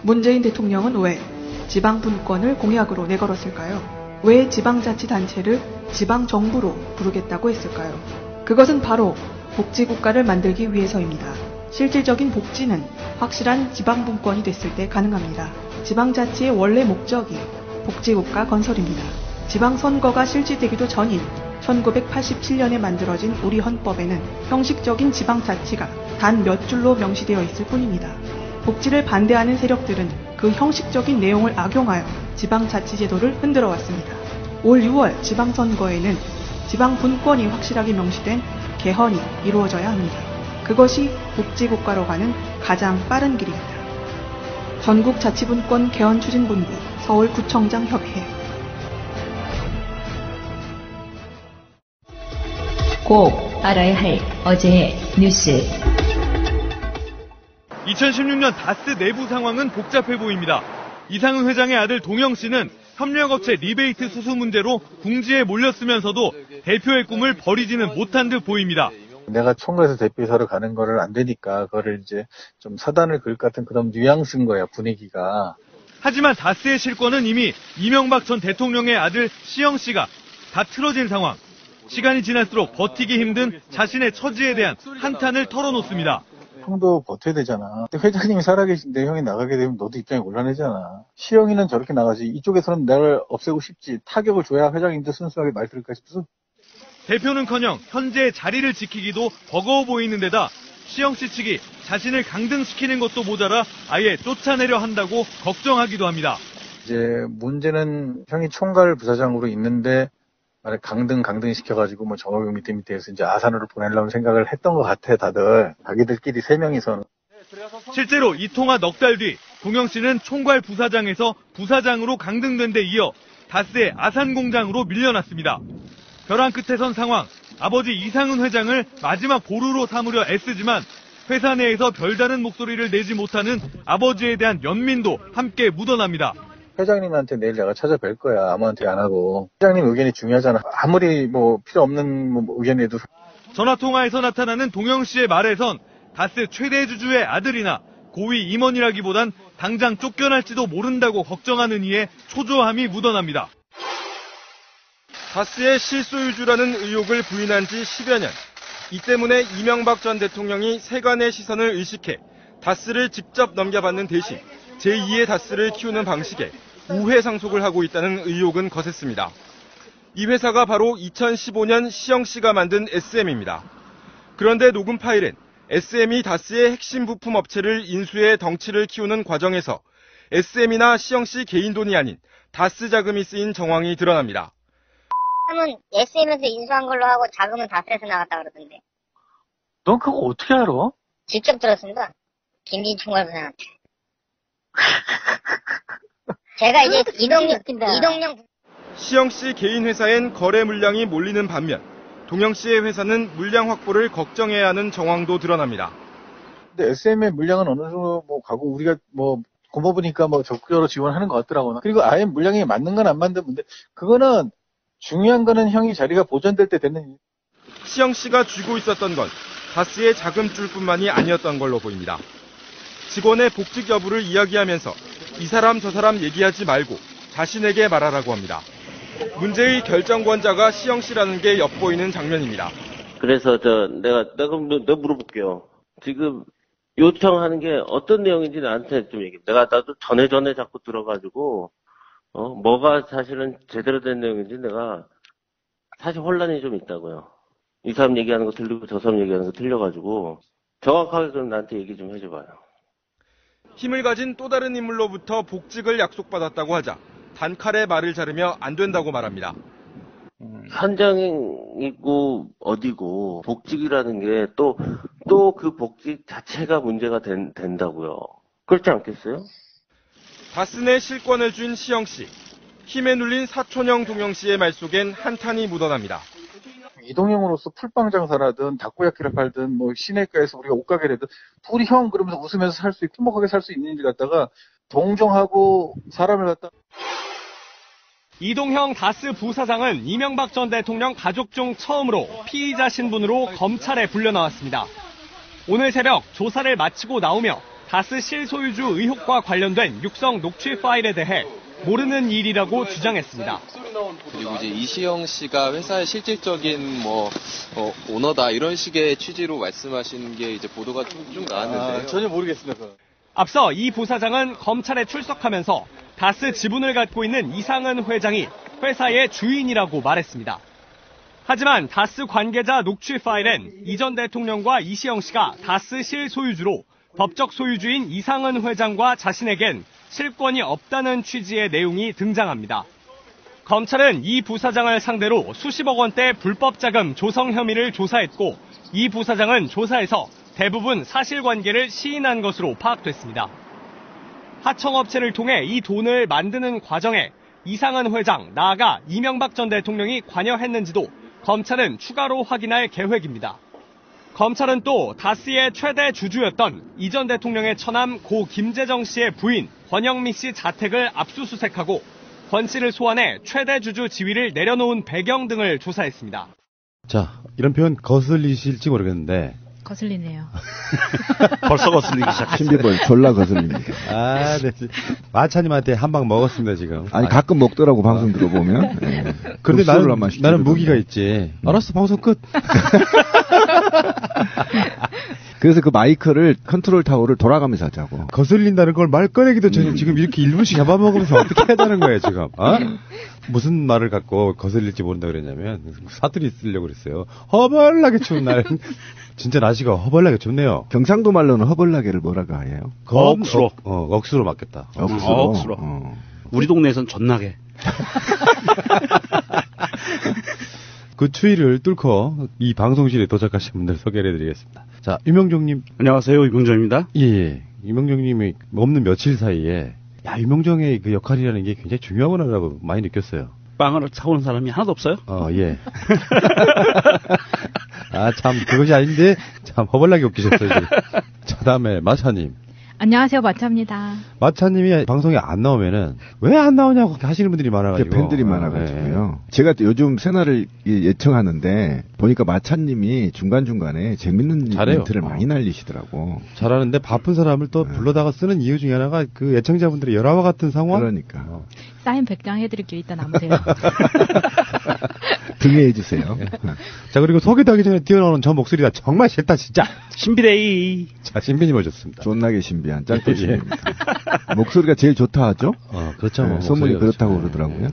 문재인 대통령은 왜 지방분권을 공약으로 내걸었을까요? 왜 지방자치단체를 지방정부로 부르겠다고 했을까요? 그것은 바로 복지국가를 만들기 위해서입니다. 실질적인 복지는 확실한 지방분권이 됐을 때 가능합니다. 지방자치의 원래 목적이 복지국가 건설입니다. 지방선거가 실시되기도 전인 1987년에 만들어진 우리 헌법에는 형식적인 지방자치가 단 몇 줄로 명시되어 있을 뿐입니다. 복지를 반대하는 세력들은 그 형식적인 내용을 악용하여 지방자치제도를 흔들어 왔습니다. 올 6월 지방선거에는 지방분권이 확실하게 명시된 개헌이 이루어져야 합니다. 그것이 복지국가로 가는 가장 빠른 길입니다. 전국자치분권 개헌추진본부 서울구청장협의회. 꼭 알아야 할 어제의 뉴스. 2016년 다스 내부 상황은 복잡해 보입니다. 이상은 회장의 아들 동영 씨는 협력업체 리베이트 수수 문제로 궁지에 몰렸으면서도 대표의 꿈을 버리지는 못한 듯 보입니다. 내가 총괄해서 대표이사로 가는 거를 안 되니까 그거를 이제 좀 사단을 그을 것 같은 그런 뉘앙스인 거야, 분위기가. 하지만 다스의 실권은 이미 이명박 전 대통령의 아들 시영 씨가 다 틀어진 상황. 시간이 지날수록 버티기 힘든 자신의 처지에 대한 한탄을 털어놓습니다. 형도 버텨야 되잖아. 근데 회장님이 살아계신데 형이 나가게 되면 너도 입장이 곤란해지잖아. 시영이는 저렇게 나가지. 이쪽에서는 나를 없애고 싶지. 타격을 줘야 회장님도 순수하게 말 들을까 싶어서. 대표는커녕 현재의 자리를 지키기도 버거워 보이는 데다 시영 씨 측이 자신을 강등시키는 것도 모자라 아예 쫓아내려 한다고 걱정하기도 합니다. 이제 문제는 형이 총괄 부사장으로 있는데 강등 시켜가지고 뭐 정호영 밑에서 이제 아산으로 보내려는 생각을 했던 것 같아, 다들. 자기들끼리 세 명이서는. 실제로 이 통화 넉 달 뒤 동영 씨는 총괄 부사장에서 부사장으로 강등된 데 이어 다스의 아산 공장으로 밀려났습니다. 벼랑 끝에 선 상황, 아버지 이상은 회장을 마지막 보루로 삼으려 애쓰지만 회사 내에서 별다른 목소리를 내지 못하는 아버지에 대한 연민도 함께 묻어납니다. 회장님한테 내일 내가 찾아뵐 거야. 아무한테 안 하고. 회장님 의견이 중요하잖아. 아무리 뭐 필요 없는 의견에도. 전화통화에서 나타나는 동영 씨의 말에선 다스 최대 주주의 아들이나 고위 임원이라기보단 당장 쫓겨날지도 모른다고 걱정하는 이의 초조함이 묻어납니다. 다스의 실소유주라는 의혹을 부인한 지 10여 년. 이 때문에 이명박 전 대통령이 세간의 시선을 의식해 다스를 직접 넘겨받는 대신 제2의 다스를 키우는 방식에 우회 상속을 하고 있다는 의혹은 거셌습니다. 이 회사가 바로 2015년 시영 씨가 만든 SM입니다. 그런데 녹음 파일엔 SM이 다스의 핵심 부품 업체를 인수해 덩치를 키우는 과정에서 SM이나 시영 씨 개인 돈이 아닌 다스 자금이 쓰인 정황이 드러납니다. 은 SM에서 인수한 걸로 하고 자금은 다스에서 나갔다 그러던데. 넌 그거 어떻게 알아? 직접 들었습니다. 김진 총괄부사한테. 제가 이제 이동영 시영 씨 개인 회사엔 거래 물량이 몰리는 반면 동영 씨의 회사는 물량 확보를 걱정해야 하는 정황도 드러납니다. 근데 SM의 물량은 어느 정도 가고 우리가 고모부니까 적극적으로 지원하는 것 같더라고요. 그리고 아예 물량이 맞는 건 안 맞는 문제. 그거는 중요한 거는 형이 자리가 보존될 때 되는 일. 시영 씨가 쥐고 있었던 건 다스의 자금줄뿐만이 아니었던 걸로 보입니다. 직원의 복직 여부를 이야기하면서 이 사람 저 사람 얘기하지 말고 자신에게 말하라고 합니다. 문제의 결정권자가 시영 씨라는 게 엿보이는 장면입니다. 그래서 내가 물어볼게요. 지금 요청하는 게 어떤 내용인지 나한테 좀 얘기해. 나도 전에 자꾸 들어가지고 뭐가 사실은 제대로 된 내용인지 내가 사실 혼란이 좀 있다고요. 이 사람 얘기하는 거 틀리고 저 사람 얘기하는 거 틀려가지고 정확하게 좀 나한테 얘기 좀 해줘봐요. 힘을 가진 또 다른 인물로부터 복직을 약속받았다고 하자 단칼에 말을 자르며 안 된다고 말합니다. 현장이고 어디고 복직이라는 게 또 그 복직 자체가 문제가 된다고요. 그렇지 않겠어요? 다스 내 실권을 쥔 시영 씨. 힘에 눌린 사촌형 동영 씨의 말 속엔 한탄이 묻어납니다. 이동형으로서 풀빵 장사라든 닭고야끼를 팔든 시내가에서 우리가 옷가게를 해도 둘이 형 그러면서 웃으면서 살 수 있고 행복하게 살 수 있는 일 갖다가 동정하고 사람을 갖다. 이동형 다스 부사장은 이명박 전 대통령 가족 중 처음으로 피의자 신분으로 검찰에 불려 나왔습니다. 오늘 새벽 조사를 마치고 나오며 다스 실소유주 의혹과 관련된 육성 녹취 파일에 대해 모르는 일이라고 주장했습니다. 그리고 이제 이시영 씨가 회사의 실질적인 오너다 이런 식의 취지로 말씀하시는 게 이제 보도가 쭉 나왔는데요. 전혀 모르겠습니다. 앞서 이 부사장은 검찰에 출석하면서 다스 지분을 갖고 있는 이상은 회장이 회사의 주인이라고 말했습니다. 하지만 다스 관계자 녹취 파일엔 이 전 대통령과 이시영 씨가 다스 실소유주로 법적 소유주인 이상은 회장과 자신에겐 실권이 없다는 취지의 내용이 등장합니다. 검찰은 이 부사장을 상대로 수십억 원대 불법 자금 조성 혐의를 조사했고 이 부사장은 조사에서 대부분 사실관계를 시인한 것으로 파악됐습니다. 하청업체를 통해 이 돈을 만드는 과정에 이상은 회장, 나아가 이명박 전 대통령이 관여했는지도 검찰은 추가로 확인할 계획입니다. 검찰은 또 다스의 최대 주주였던 이 전 대통령의 처남 고 김재정 씨의 부인 권영미 씨 자택을 압수수색하고 권 씨를 소환해 최대 주주 지위를 내려놓은 배경 등을 조사했습니다. 자, 이런 표현 거슬리실지 모르겠는데 거슬리네요. 벌써 거슬리기 시작했어요. 신비볼 졸라 거슬립니다. 아, 네. 마차님한테 한 방 먹었습니다, 지금. 아니, 가끔 먹더라고, 방송 들어보면. 네. 그런데 나는 무기가 있지. 알았어, 방송 끝. 그래서 그 마이크를 컨트롤 타워를 돌아가면서 하자고. 거슬린다는 걸 말 꺼내기도 전에 지금 이렇게 1분씩 잡아먹으면서 어떻게 해야 되는 거예요, 지금? 어? 무슨 말을 갖고 거슬릴지 모른다 그랬냐면 사투리 쓰려고 그랬어요. 허벌나게 추운 날. 진짜 날씨가 허벌나게 춥네요. 경상도 말로는 허벌나게를 뭐라고 해요? 억수로. 억수로 맞겠다. 억수로. 우리 동네에선 전나게. 그 추위를 뚫고 이 방송실에 도착하신 분들 소개를 해드리겠습니다. 자, 유명정님. 안녕하세요, 유명정입니다. 예. 유명정님이 없는 며칠 사이에 유명정의 그 역할이라는 게 굉장히 중요하구나라고 많이 느꼈어요. 빵을 사오는 사람이 하나도 없어요? 예. 참, 그것이 아닌데, 참, 허벌나게 웃기셨어요, 지금. 자, 다음에, 마차님. 안녕하세요, 마차입니다. 마차님이 방송에 안 나오면은, 왜 안 나오냐고 하시는 분들이 많아가지고. 팬들이 많아가지고요. 제가 요즘 새날을 예청하는데, 보니까 마차님이 중간중간에 재밌는 멘트를 많이 날리시더라고. 잘하는데, 바쁜 사람을 또 불러다가 쓰는 이유 중에 하나가 그 애청자분들의 열화와 같은 상황? 그러니까. 사인 100장 해드릴게요. 이따 남으세요. 등회해주세요. 자, 그리고 소개하기 전에 뛰어나오는 저 목소리가 정말 싫다, 진짜. 신비데이. 자, 신비님 오셨습니다. 존나게 신비한 짤도신입니다. 목소리가 제일 좋다 하죠? 그렇죠. 네, 소문이 그렇다고 그러더라고요.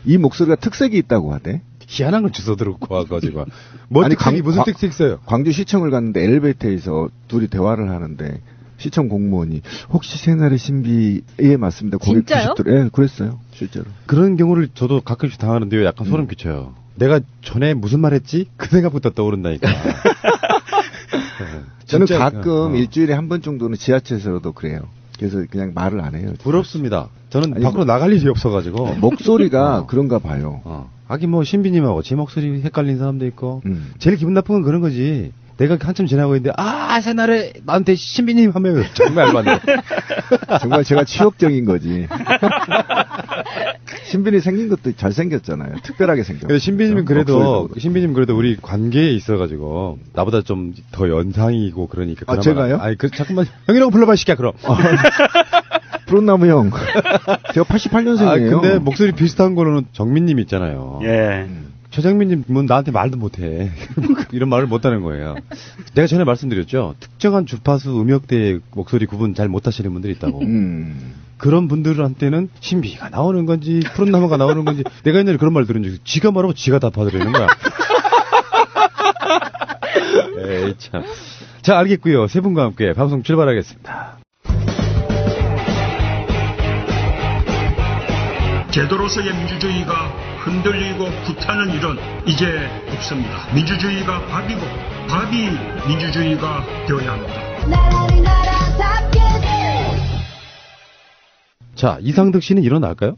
이 목소리가 특색이 있다고 하대. 희한한 걸 주워 들고 와가지고. 뭐 특색이 무슨 특색 있어요? 광주시청을 갔는데 엘리베이터에서 둘이 대화를 하는데 시청 공무원이 혹시 새날의 신비에 맞습니다. 진짜요? 예, 그랬어요. 실제로. 그런 경우를 저도 가끔씩 당하는데요. 약간 소름 끼쳐요. 내가 전에 무슨 말 했지? 그 생각부터 떠오른다니까. 저는 가끔 일주일에 한 번 정도는 지하철에서도 그래요. 그래서 그냥 말을 안 해요. 부럽습니다. 저는 밖으로 나갈 일이 없어가지고. 목소리가 그런가 봐요. 하긴 뭐 신비님하고 제 목소리 헷갈린 사람도 있고. 제일 기분 나쁜 건 그런 거지. 내가 한참 지나고 있는데 새날에 나한테 신비님 하면 정말 알맞네. 정말 제가 취업적인 거지. 신비님 생긴 것도 잘생겼잖아요. 특별하게 생겼어요. 신비님은 그래도 우리 관계에 있어가지고 나보다 좀 더 연상이고 그러니까. 제가요? 잠깐만 형이라고 불러봐 시켜 그럼. 푸른나무 형. 제가 88년생이에요. 근데 목소리 비슷한 거로는 정민님 있잖아요. 예. 최정민님은 나한테 말도 못해. 이런 말을 못하는 거예요. 내가 전에 말씀드렸죠. 특정한 주파수 음역대의 목소리 구분 잘 못하시는 분들이 있다고. 그런 분들한테는 신비가 나오는 건지 푸른 나무가 나오는 건지 내가 옛날에 그런 말 들은 적이 있어요. 지가 말하고 지가 답하더라는 거야. 에이 참. 자, 알겠고요. 세 분과 함께 방송 출발하겠습니다. 제도로서의 민주주의가 흔들리고 불타는 일은 이제 없습니다. 민주주의가 밥이고 밥이 민주주의가 되어야 합니다. 자, 이상득 씨는 일어날까요?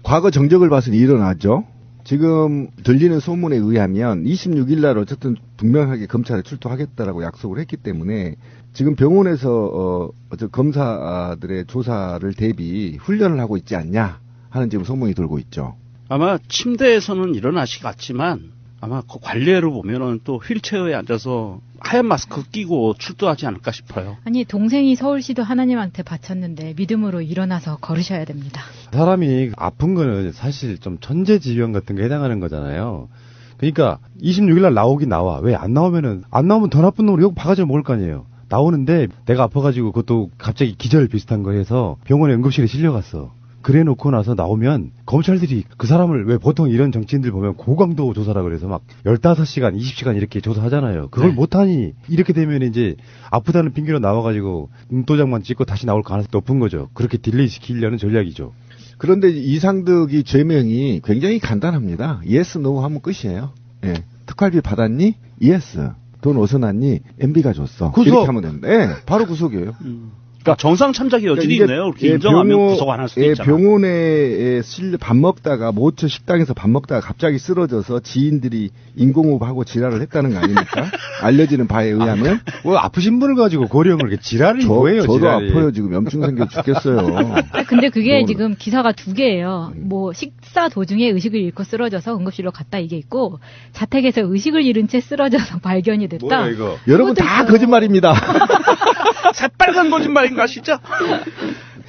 과거 정적을 봐서는 일어나죠. 지금 들리는 소문에 의하면 26일 날 어쨌든 분명하게 검찰에 출두하겠다라고 약속을 했기 때문에 지금 병원에서 검사들의 조사를 대비 훈련을 하고 있지 않냐 하는 지금 소문이 돌고 있죠. 아마 침대에서는 일어나시겠지만 아마 그 관례로 보면은 또 휠체어에 앉아서 하얀 마스크 끼고 출두하지 않을까 싶어요. 아니 동생이 서울시도 하나님한테 바쳤는데 믿음으로 일어나서 걸으셔야 됩니다. 사람이 아픈 거는 사실 좀 천재지변 같은 게 해당하는 거잖아요. 그러니까 26일날 나오긴 나와. 왜 안 나오면 더 나쁜 놈으로 욕 바가지를 먹을 거 아니에요. 나오는데 내가 아파가지고 그것도 갑자기 기절 비슷한 거 해서 병원에 응급실에 실려갔어. 그래 놓고 나서 나오면 검찰들이 그 사람을 왜 보통 이런 정치인들 보면 고강도 조사라 그래서 막 15시간, 20시간 이렇게 조사하잖아요. 그걸 네. 못하니 이렇게 되면 이제 아프다는 핑계로 나와가지고 눈도장만 찍고 다시 나올 가능성이 높은 거죠. 그렇게 딜레이 시키려는 전략이죠. 그런데 이상득이 죄명이 굉장히 간단합니다. yes, no 하면 끝이에요. 예. 특활비 받았니? yes. 돈 어디서 났니? MB가 줬어. 구속! 이렇게 하면 됩니다. 예, 바로 구속이에요. 그러니까 정상 참작의 여지도 있네요. 그렇게 인정하면 구속 안 할 수도 있잖아요. 병원에 밥 먹다가 모처 식당에서 밥 먹다가 갑자기 쓰러져서 지인들이 인공호흡하고 지랄을 했다는 거 아닙니까? 알려지는 바에 의하면. 뭐 아프신 분을 가지고 고령을 이렇게 지랄이 뭐예요? 저도 지랄이. 아파요. 지금 염증 생겨 죽겠어요. 근데 그게 지금 기사가 두 개예요. 뭐 식사 도중에 의식을 잃고 쓰러져서 응급실로 갔다 이게 있고 자택에서 의식을 잃은 채 쓰러져서 발견이 됐다. 뭐야 이거? 여러분 다 거짓말입니다. 새빨간 거짓말인가 진짜?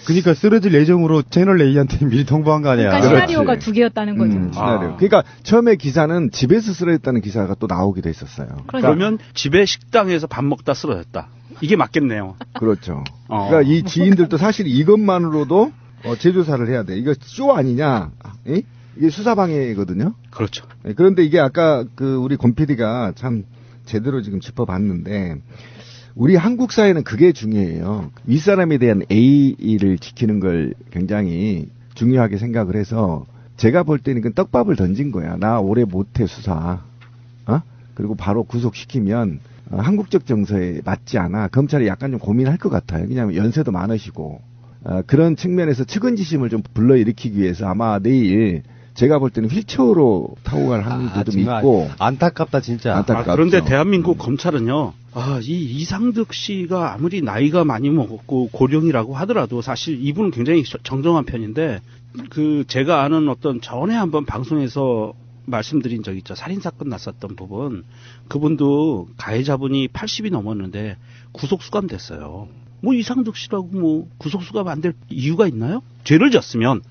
그러니까 쓰러질 예정으로 채널 A한테 미리 통보한 거 아니야. 그러니까 시나리오가 두 개였다는 거죠. 시나리오. 그러니까 처음에 기사는 집에서 쓰러졌다는 기사가 또 나오기도 했었어요. 그러면 집에 식당에서 밥 먹다 쓰러졌다. 이게 맞겠네요. 그렇죠. 그러니까 이 지인들도 사실 이것만으로도 재조사를 해야 돼. 이거 쇼 아니냐? 에? 이게 수사방해거든요. 그렇죠. 네, 그런데 이게 아까 우리 권 PD가 참 제대로 지금 짚어봤는데 우리 한국 사회는 그게 중요해요. 윗사람에 대한 A를 지키는 걸 굉장히 중요하게 생각을 해서 제가 볼 때는 그 떡밥을 던진 거야. 나 오래 못해 수사. 그리고 바로 구속시키면 한국적 정서에 맞지 않아. 검찰이 약간 좀 고민할 것 같아요. 왜냐하면 연세도 많으시고 그런 측면에서 측은지심을 좀 불러일으키기 위해서 아마 내일 제가 볼 때는 휠체어로 타고 갈 확률도 좀 있고. 안타깝다 진짜. 안타깝죠. 그런데 대한민국 검찰은요. 이 이상득 씨가 아무리 나이가 많이 먹었고 고령이라고 하더라도 사실 이분은 굉장히 정정한 편인데 제가 아는 어떤 전에 한번 방송에서 말씀드린 적 있죠. 살인사건 났었던 부분. 그분도 가해자분이 80이 넘었는데 구속 수감됐어요. 뭐 이상득 씨라고 뭐 구속 수감 안 될 이유가 있나요? 죄를 졌으면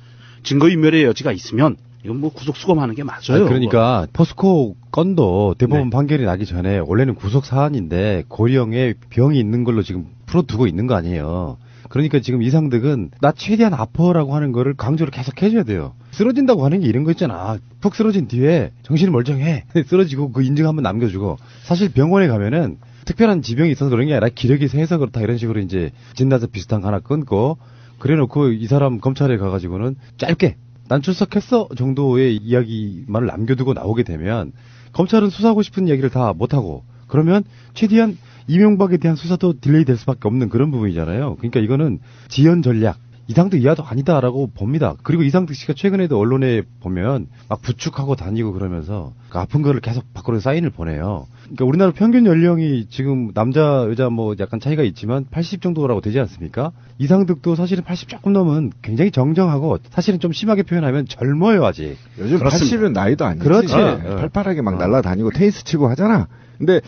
증거인멸의 여지가 있으면 이건 뭐 구속 수감하는 게 맞아요. 그러니까 포스코 건도 대법원 판결이 나기 전에 원래는 구속 사안인데 고령에 병이 있는 걸로 지금 풀어두고 있는 거 아니에요. 그러니까 지금 이상득은 나 최대한 아파라고 하는 거를 강조를 계속 해줘야 돼요. 쓰러진다고 하는 게 이런 거 있잖아. 푹 쓰러진 뒤에 정신이 멀쩡해. 쓰러지고 그 인증 한번 남겨주고. 사실 병원에 가면은 특별한 지병이 있어서 그런 게 아니라 기력이 세서 그렇다 이런 식으로 이제 진단서 비슷한 거 하나 끊고 그래놓고 이 사람 검찰에 가가지고는 짧게 난 출석했어 정도의 이야기만을 남겨두고 나오게 되면 검찰은 수사하고 싶은 이야기를 다 못하고 그러면 최대한 이명박에 대한 수사도 딜레이 될 수밖에 없는 그런 부분이잖아요. 그러니까 이거는 지연 전략 이상득 이하도 아니다라고 봅니다. 그리고 이상득 씨가 최근에도 언론에 보면 막 부축하고 다니고 그러면서 그 아픈 거를 계속 밖으로 사인을 보내요. 그러니까 우리나라 평균 연령이 지금 남자 여자 뭐 약간 차이가 있지만 80 정도라고 되지 않습니까? 이상득도 사실은 80 조금 넘은 굉장히 정정하고 사실은 좀 심하게 표현하면 젊어요 아직. 요즘 그렇습니다. 80은 나이도 아니지. 그렇지. 팔팔하게 막 날아다니고 테니스 치고 하잖아. 근데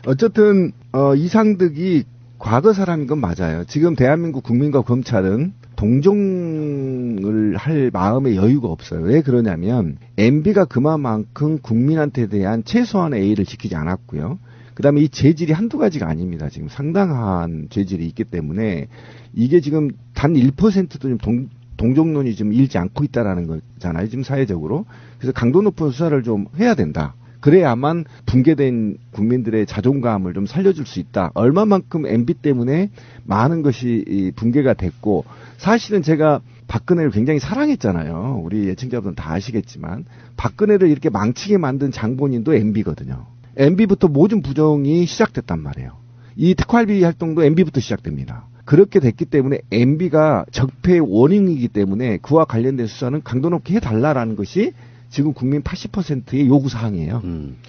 어쨌든 이상득이 과거 사람인 건 맞아요. 지금 대한민국 국민과 검찰은 동정을 할 마음의 여유가 없어요. 왜 그러냐면 MB가 그만큼 국민한테 대한 최소한의 A를 지키지 않았고요. 그다음에 이 죄질이 한두 가지가 아닙니다. 지금 상당한 죄질이 있기 때문에 이게 지금 단 1%도 좀 동정론이 좀 일지 않고 있다라는 거잖아요. 지금 사회적으로. 그래서 강도 높은 수사를 좀 해야 된다. 그래야만 붕괴된 국민들의 자존감을 좀 살려줄 수 있다. 얼마만큼 MB 때문에 많은 것이 붕괴가 됐고 사실은 제가 박근혜를 굉장히 사랑했잖아요. 우리 예청자분들은 다 아시겠지만 박근혜를 이렇게 망치게 만든 장본인도 MB거든요. MB부터 모든 부정이 시작됐단 말이에요. 이 특활비 활동도 MB부터 시작됩니다. 그렇게 됐기 때문에 MB가 적폐의 원인이기 때문에 그와 관련된 수사는 강도 높게 해달라라는 것이 지금 국민 80%의 요구사항이에요.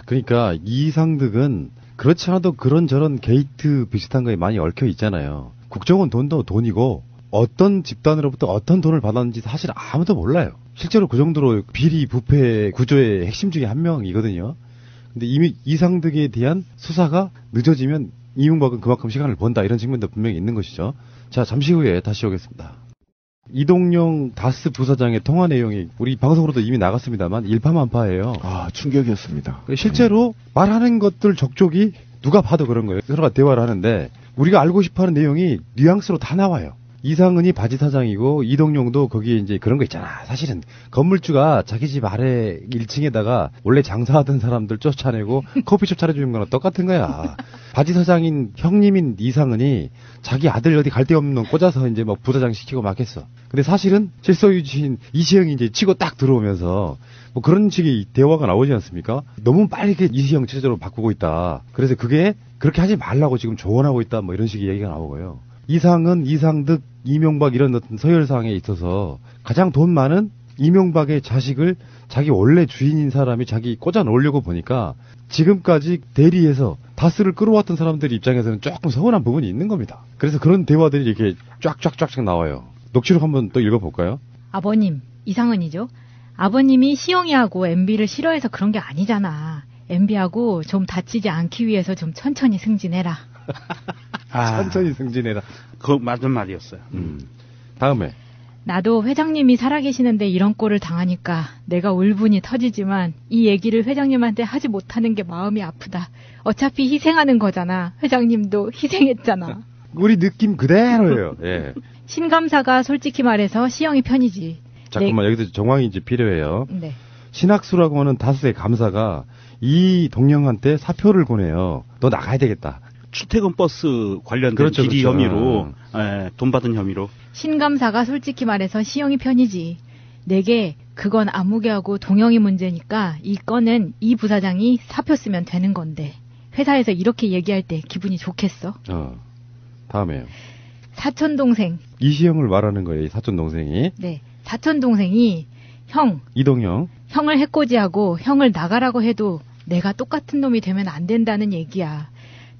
그러니까 이상득은 그렇지 않아도 그런저런 게이트 비슷한 거에 많이 얽혀 있잖아요. 국정원 돈도 돈이고 어떤 집단으로부터 어떤 돈을 받았는지 사실 아무도 몰라요. 실제로 그 정도로 비리 부패 구조의 핵심 중에 한 명이거든요. 근데 이미 이상득에 대한 수사가 늦어지면 이명박은 그만큼 시간을 번다 이런 측면도 분명히 있는 것이죠. 자, 잠시 후에 다시 오겠습니다. 이동영 다스 부사장의 통화 내용이 우리 방송으로도 이미 나갔습니다만 일파만파예요. 아, 충격이었습니다. 실제로 말하는 것들 적족이 누가 봐도 그런 거예요. 서로가 대화를 하는데 우리가 알고 싶어하는 내용이 뉘앙스로 다 나와요. 이상은이 바지 사장이고 이동용도 거기에 이제 그런 거 있잖아. 사실은 건물주가 자기 집 아래 1층에다가 원래 장사하던 사람들 쫓아내고 커피숍 차려주는 거랑 똑같은 거야. 바지 사장인 형님인 이상은이 자기 아들 어디 갈 데 없는 놈 꽂아서 이제 막 부사장 시키고 막 했어. 근데 사실은 실소유주인 이시영이 이제 치고 딱 들어오면서 뭐 그런 식의 대화가 나오지 않습니까? 너무 빠르게 이시영 체제로 바꾸고 있다. 그래서 그게 그렇게 하지 말라고 지금 조언하고 있다. 뭐 이런 식의 얘기가 나오고요. 이상은 이상득, 이명박 이런 어떤 서열상에 있어서 가장 돈 많은 이명박의 자식을 자기 원래 주인인 사람이 자기 꽂아 놓으려고 보니까 지금까지 대리해서 다스를 끌어왔던 사람들 입장에서는 조금 서운한 부분이 있는 겁니다. 그래서 그런 대화들이 이렇게 쫙쫙쫙쫙 나와요. 녹취록 한번 또 읽어볼까요? 아버님, 이상은이죠. 아버님이 시영이하고 MB를 싫어해서 그런 게 아니잖아. MB하고 좀 다치지 않기 위해서 좀 천천히 승진해라. 천천히 승진해라. 그거 맞는 말이었어요. 다음에. 나도 회장님이 살아계시는데 이런 꼴을 당하니까 내가 울분이 터지지만 이 얘기를 회장님한테 하지 못하는 게 마음이 아프다. 어차피 희생하는 거잖아. 회장님도 희생했잖아. 우리 느낌 그대로예요. 예. 신감사가 솔직히 말해서 시영이 편이지. 잠깐만 여기서 정황이 이제 필요해요. 네. 신학수라고 하는 다스의 감사가 이동영한테 사표를 보내요. 너 나가야 되겠다. 출퇴근 버스 관련된 그렇죠, 비리 그렇죠. 혐의로, 돈 받은 혐의로. 신감사가 솔직히 말해서 시영이 편이지. 내게 그건 안무개하고 동영이 문제니까 이 건은 이 부사장이 사표 쓰면 되는 건데 회사에서 이렇게 얘기할 때 기분이 좋겠어? 다음에요. 사촌동생. 이시영을 말하는 거예요. 이 사촌동생이. 네. 사촌동생이 이동영. 형을 해코지하고 형을 나가라고 해도 내가 똑같은 놈이 되면 안 된다는 얘기야.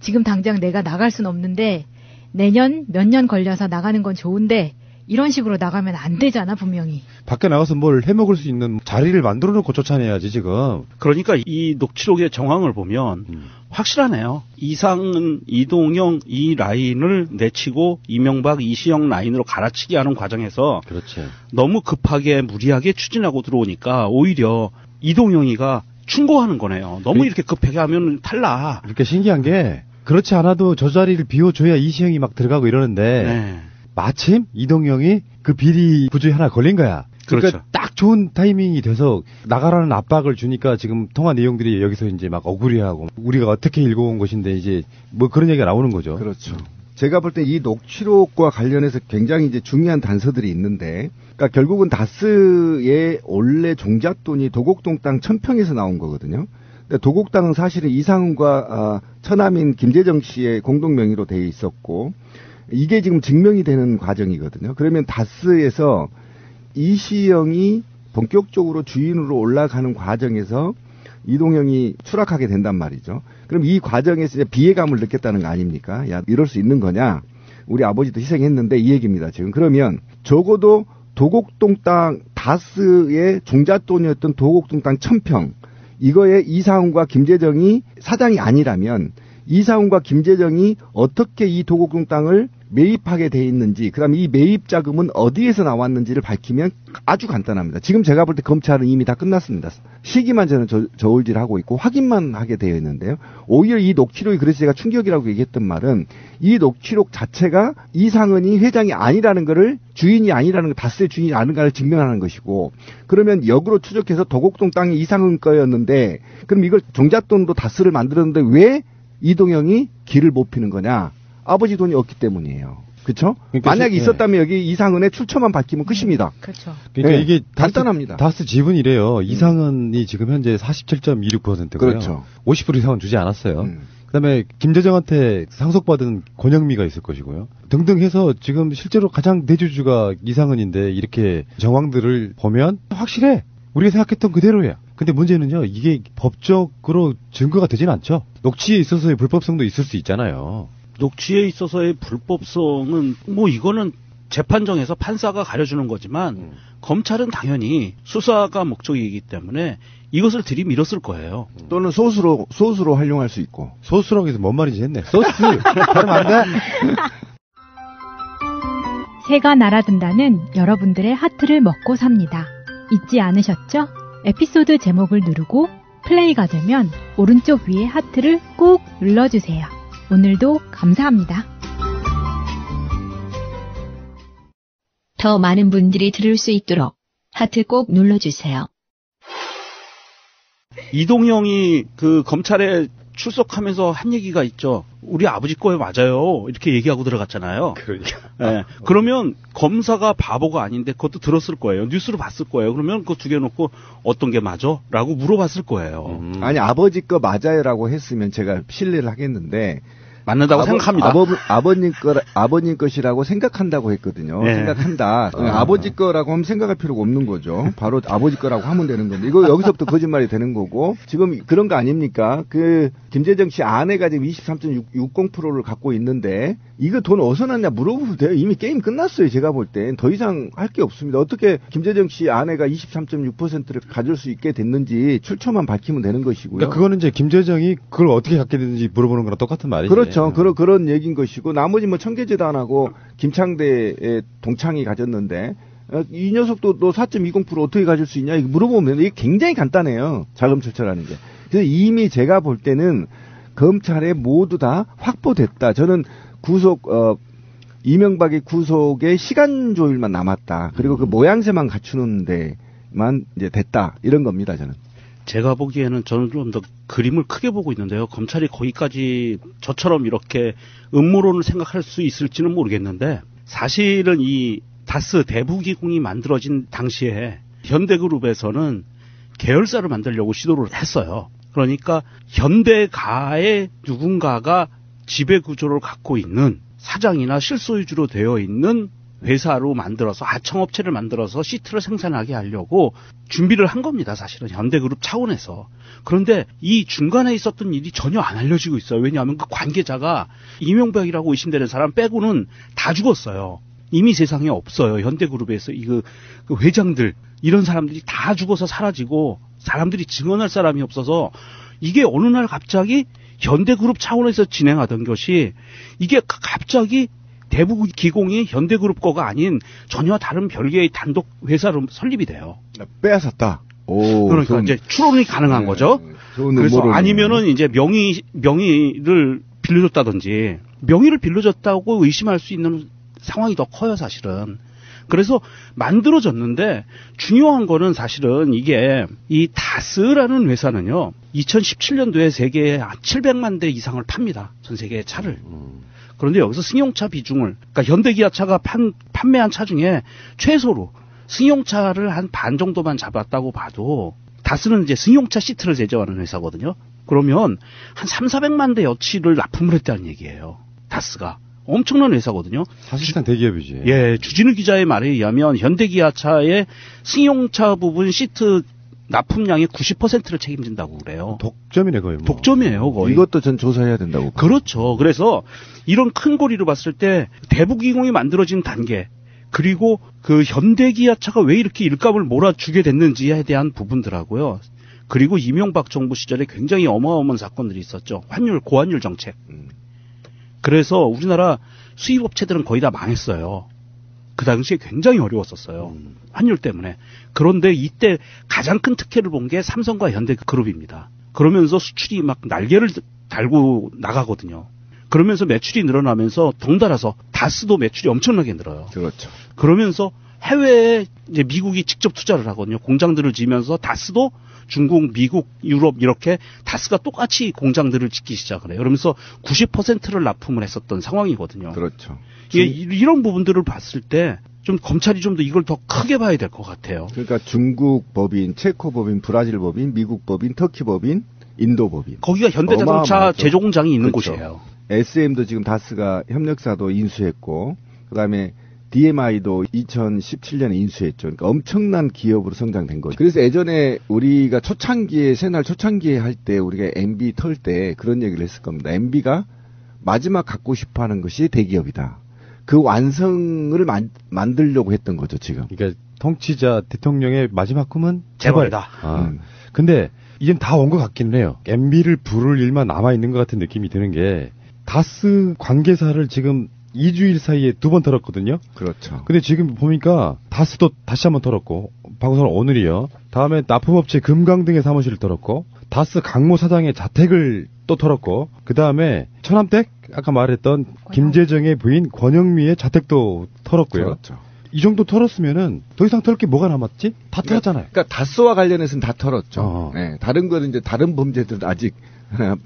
지금 당장 내가 나갈 순 없는데 내년 몇 년 걸려서 나가는 건 좋은데 이런 식으로 나가면 안 되잖아 분명히. 밖에 나가서 뭘 해먹을 수 있는 자리를 만들어 놓고 쫓아내야지 지금. 그러니까 이 녹취록의 정황을 보면 확실하네요. 이상은 이동영 이 라인을 내치고 이명박 이시영 라인으로 갈아치기 하는 과정에서 그렇지. 너무 급하게 무리하게 추진하고 들어오니까 오히려 이동영이가 충고하는 거네요. 너무 이렇게 급하게 하면 탈락. 이렇게 신기한 게 그렇지 않아도 저 자리를 비워줘야 이시영이 막 들어가고 이러는데 네. 마침 이동영이 그 비리 구조에 하나 걸린 거야. 그러니까 그렇죠. 딱 좋은 타이밍이 돼서 나가라는 압박을 주니까 지금 통화 내용들이 여기서 이제 막 억울해하고 우리가 어떻게 읽어온 것인데 이제 뭐 그런 얘기가 나오는 거죠. 그렇죠. 제가 볼 때 이 녹취록과 관련해서 굉장히 이제 중요한 단서들이 있는데, 그러니까 결국은 다스의 원래 종잣돈이 도곡동 땅 1000평에서 나온 거거든요. 근데 도곡 땅은 사실은 이상훈과 처남인 김재정 씨의 공동 명의로 돼 있었고, 이게 지금 증명이 되는 과정이거든요. 그러면 다스에서 이시영이 본격적으로 주인으로 올라가는 과정에서 이동영이 추락하게 된단 말이죠. 그럼 이 과정에서 이제 비애감을 느꼈다는 거 아닙니까? 야, 이럴 수 있는 거냐? 우리 아버지도 희생했는데 이 얘기입니다, 지금. 그러면 적어도 도곡동 땅 다스의 종잣돈이었던 도곡동 땅 1000평, 이거에 이상훈과 김재정이 사장이 아니라면 이상훈과 김재정이 어떻게 이 도곡동 땅을 매입하게 돼 있는지, 그다음에 이 매입 자금은 어디에서 나왔는지를 밝히면 아주 간단합니다. 지금 제가 볼 때 검찰은 이미 다 끝났습니다. 시기만 저는 저울질하고 있고 확인만 하게 되어 있는데요. 오히려 이 녹취록이, 그래서 제가 충격이라고 얘기했던 말은 이 녹취록 자체가 이상은이 회장이 아니라는 거를, 주인이 아니라는 거, 다스의 주인이 아닌가를 증명하는 것이고, 그러면 역으로 추적해서 도곡동 땅이 이상은 거였는데 그럼 이걸 종잣돈도 다스를 만들었는데 왜 이동영이 길을 못 피는 거냐? 아버지 돈이 없기 때문이에요. 그렇죠? 그러니까 만약에 있었다면 여기 이상은의 출처만 밝히면 끝입니다. 그렇죠. 그러니까 네, 이게 간단합니다. 다스 지분이래요. 이상은이 지금 현재 47.26%고요. 그렇죠. 50% 이상은 주지 않았어요. 그다음에 김재정한테 상속받은 권영미가 있을 것이고요. 등등 해서 지금 실제로 가장 대주주가 이상은인데 이렇게 정황들을 보면 확실해. 우리가 생각했던 그대로야. 근데 문제는요, 이게 법적으로 증거가 되지는 않죠. 녹취에 있어서의 불법성도 있을 수 있잖아요. 녹취에 있어서의 불법성은 뭐 이거는 재판정에서 판사가 가려주는 거지만 검찰은 당연히 수사가 목적이기 때문에 이것을 들이밀었을 거예요. 또는 소스로 활용할 수 있고. 소스라고 해서 뭔 말인지 했네. 소스. 발음 안 돼? 새가 날아든다는 여러분들의 하트를 먹고 삽니다. 잊지 않으셨죠? 에피소드 제목을 누르고 플레이가 되면 오른쪽 위에 하트를 꼭 눌러주세요. 오늘도 감사합니다. 더 많은 분들이 들을 수 있도록 하트 꼭 눌러주세요. 이동영이 그 검찰에 출석하면서 한 얘기가 있죠. 우리 아버지 거에 맞아요. 이렇게 얘기하고 들어갔잖아요. 그러니까. 네. 그러면 검사가 바보가 아닌데 그것도 들었을 거예요. 뉴스로 봤을 거예요. 그러면 그거 두 개 놓고 어떤 게 맞아? 라고 물어봤을 거예요. 아니 아버지 거 맞아요라고 했으면 제가 신뢰를 하겠는데 맞는다고 생각합니다. 아버님 것이라고 생각한다고 했거든요. 네. 생각한다. 아버지 거라고 하면 생각할 필요가 없는 거죠. 바로 아버지 거라고 하면 되는 건데 이거 여기서부터 거짓말이 되는 거고 지금 그런 거 아닙니까? 그 김재정 씨 아내가 지금 23.60%를 갖고 있는데 이거 돈 어디서 났냐 물어보면 돼요. 이미 게임 끝났어요. 제가 볼 땐 더 이상 할 게 없습니다. 어떻게 김재정 씨 아내가 23.6%를 가질 수 있게 됐는지 출처만 밝히면 되는 것이고요. 그러니까 그거는 이제 김재정이 그걸 어떻게 갖게 됐는지 물어보는 거랑 똑같은 말이죠. 그렇죠. 그런 얘기인 것이고 나머지 뭐 청계재단하고 김창대의 동창이 가졌는데 이 녀석도 너 4.20% 어떻게 가질 수 있냐 이거 물어보면 이게 굉장히 간단해요. 자금 조달하는 게. 그래서 이미 제가 볼 때는 검찰에 모두 다 확보됐다. 저는 이명박의 구속에 시간 조율만 남았다. 그리고 그 모양새만 갖추는 데만 이제 됐다. 이런 겁니다, 저는. 제가 보기에는 저는 좀 더 그림을 크게 보고 있는데요. 검찰이 거기까지 저처럼 이렇게 음모론을 생각할 수 있을지는 모르겠는데 사실은 이 다스 대부기공이 만들어진 당시에 현대그룹에서는 계열사를 만들려고 시도를 했어요. 그러니까 현대가의 누군가가 지배구조를 갖고 있는 사장이나 실소유주로 되어 있는 회사로 만들어서 하청업체를 만들어서 시트를 생산하게 하려고 준비를 한 겁니다. 사실은 현대그룹 차원에서. 그런데 이 중간에 있었던 일이 전혀 안 알려지고 있어요. 왜냐하면 그 관계자가 이명박이라고 의심되는 사람 빼고는 다 죽었어요. 이미 세상에 없어요. 현대그룹에서 그 회장들 이런 사람들이 다 죽어서 사라지고 사람들이 증언할 사람이 없어서 이게 어느 날 갑자기 현대그룹 차원에서 진행하던 것이 이게 갑자기 대부기공이 현대그룹 거가 아닌 전혀 다른 별개의 단독 회사로 설립이 돼요. 빼앗았다. 오, 그러니까 이제 추론이 가능한 거죠. 그래서 아니면은 이제 명의를 빌려줬다든지 명의를 빌려줬다고 의심할 수 있는 상황이 더 커요, 사실은. 그래서 만들어졌는데 중요한 거는 사실은 이게 이 다스라는 회사는요. 2017년도에 세계에 700만 대 이상을 팝니다. 전 세계의 차를. 그런데 여기서 승용차 비중을 그러니까 현대기아차가 판매한 차 중에 최소로 승용차를 한 반 정도만 잡았다고 봐도 다스는 이제 승용차 시트를 제조하는 회사거든요. 그러면 한 3,400만 대 여치를 납품을 했다는 얘기예요. 다스가. 엄청난 회사거든요. 사실상 대기업이지. 예, 주진우 기자의 말에 의하면 현대기아차의 승용차 부분 시트 납품량의 90%를 책임진다고 그래요. 독점이네 거의. 독점이에요 거의. 이것도 전 조사해야 된다고. 그렇죠. 그래서 이런 큰 고리로 봤을 때 대부기공이 만들어진 단계 그리고 그 현대기아차가 왜 이렇게 일감을 몰아주게 됐는지에 대한 부분들하고요. 그리고 이명박 정부 시절에 굉장히 어마어마한 사건들이 있었죠. 고환율 정책. 그래서 우리나라 수입업체들은 거의 다 망했어요. 그 당시에 굉장히 어려웠었어요. 환율 때문에. 그런데 이때 가장 큰 특혜를 본 게 삼성과 현대그룹입니다. 그러면서 수출이 막 날개를 달고 나가거든요. 그러면서 매출이 늘어나면서 덩달아서 다스도 매출이 엄청나게 늘어요. 그렇죠. 그러면서 해외에 이제 미국이 직접 투자를 하거든요. 공장들을 지으면서 다스도 중국, 미국, 유럽 이렇게 다스가 똑같이 공장들을 짓기 시작을 해요. 그러면서 90%를 납품을 했었던 상황이거든요. 그렇죠. 이런 부분들을 봤을 때 좀 검찰이 좀 더 이걸 더 크게 봐야 될 것 같아요. 그러니까 중국 법인, 체코 법인, 브라질 법인, 미국 법인, 터키 법인, 인도 법인. 거기가 현대자동차 제조 공장이 있는 그렇죠. 곳이에요. SM도 지금 다스가 협력사도 인수했고, 그다음에 DMI도 2017년에 인수했죠. 그러니까 엄청난 기업으로 성장된 거죠. 그래서 예전에 우리가 새날 초창기에 할 때 우리가 MB 털 때 그런 얘기를 했을 겁니다. MB가 마지막 갖고 싶어 하는 것이 대기업이다. 그 완성을 만들려고 했던 거죠, 지금. 그러니까 통치자 대통령의 마지막 꿈은 재벌이다. 근데 이젠 다 온 것 같기는 해요. MB를 부를 일만 남아있는 것 같은 느낌이 드는 게 다스 관계사를 지금 2주일 사이에 2번 털었거든요. 그렇죠. 근데 지금 보니까 다스도 다시 한번 털었고, 방송은 오늘이요. 다음에 납품업체 금강 등의 사무실을 털었고, 다스 강모 사장의 자택을 또 털었고, 그 다음에 천암댁 아까 말했던 김재정의 부인 권영미의 자택도 털었고요. 그렇죠. 이 정도 털었으면은 더 이상 털 게 뭐가 남았지? 다 털었잖아요. 그러니까 다스와 관련해서는 다 털었죠. 네, 다른 거는 이제 다른 범죄들은 아직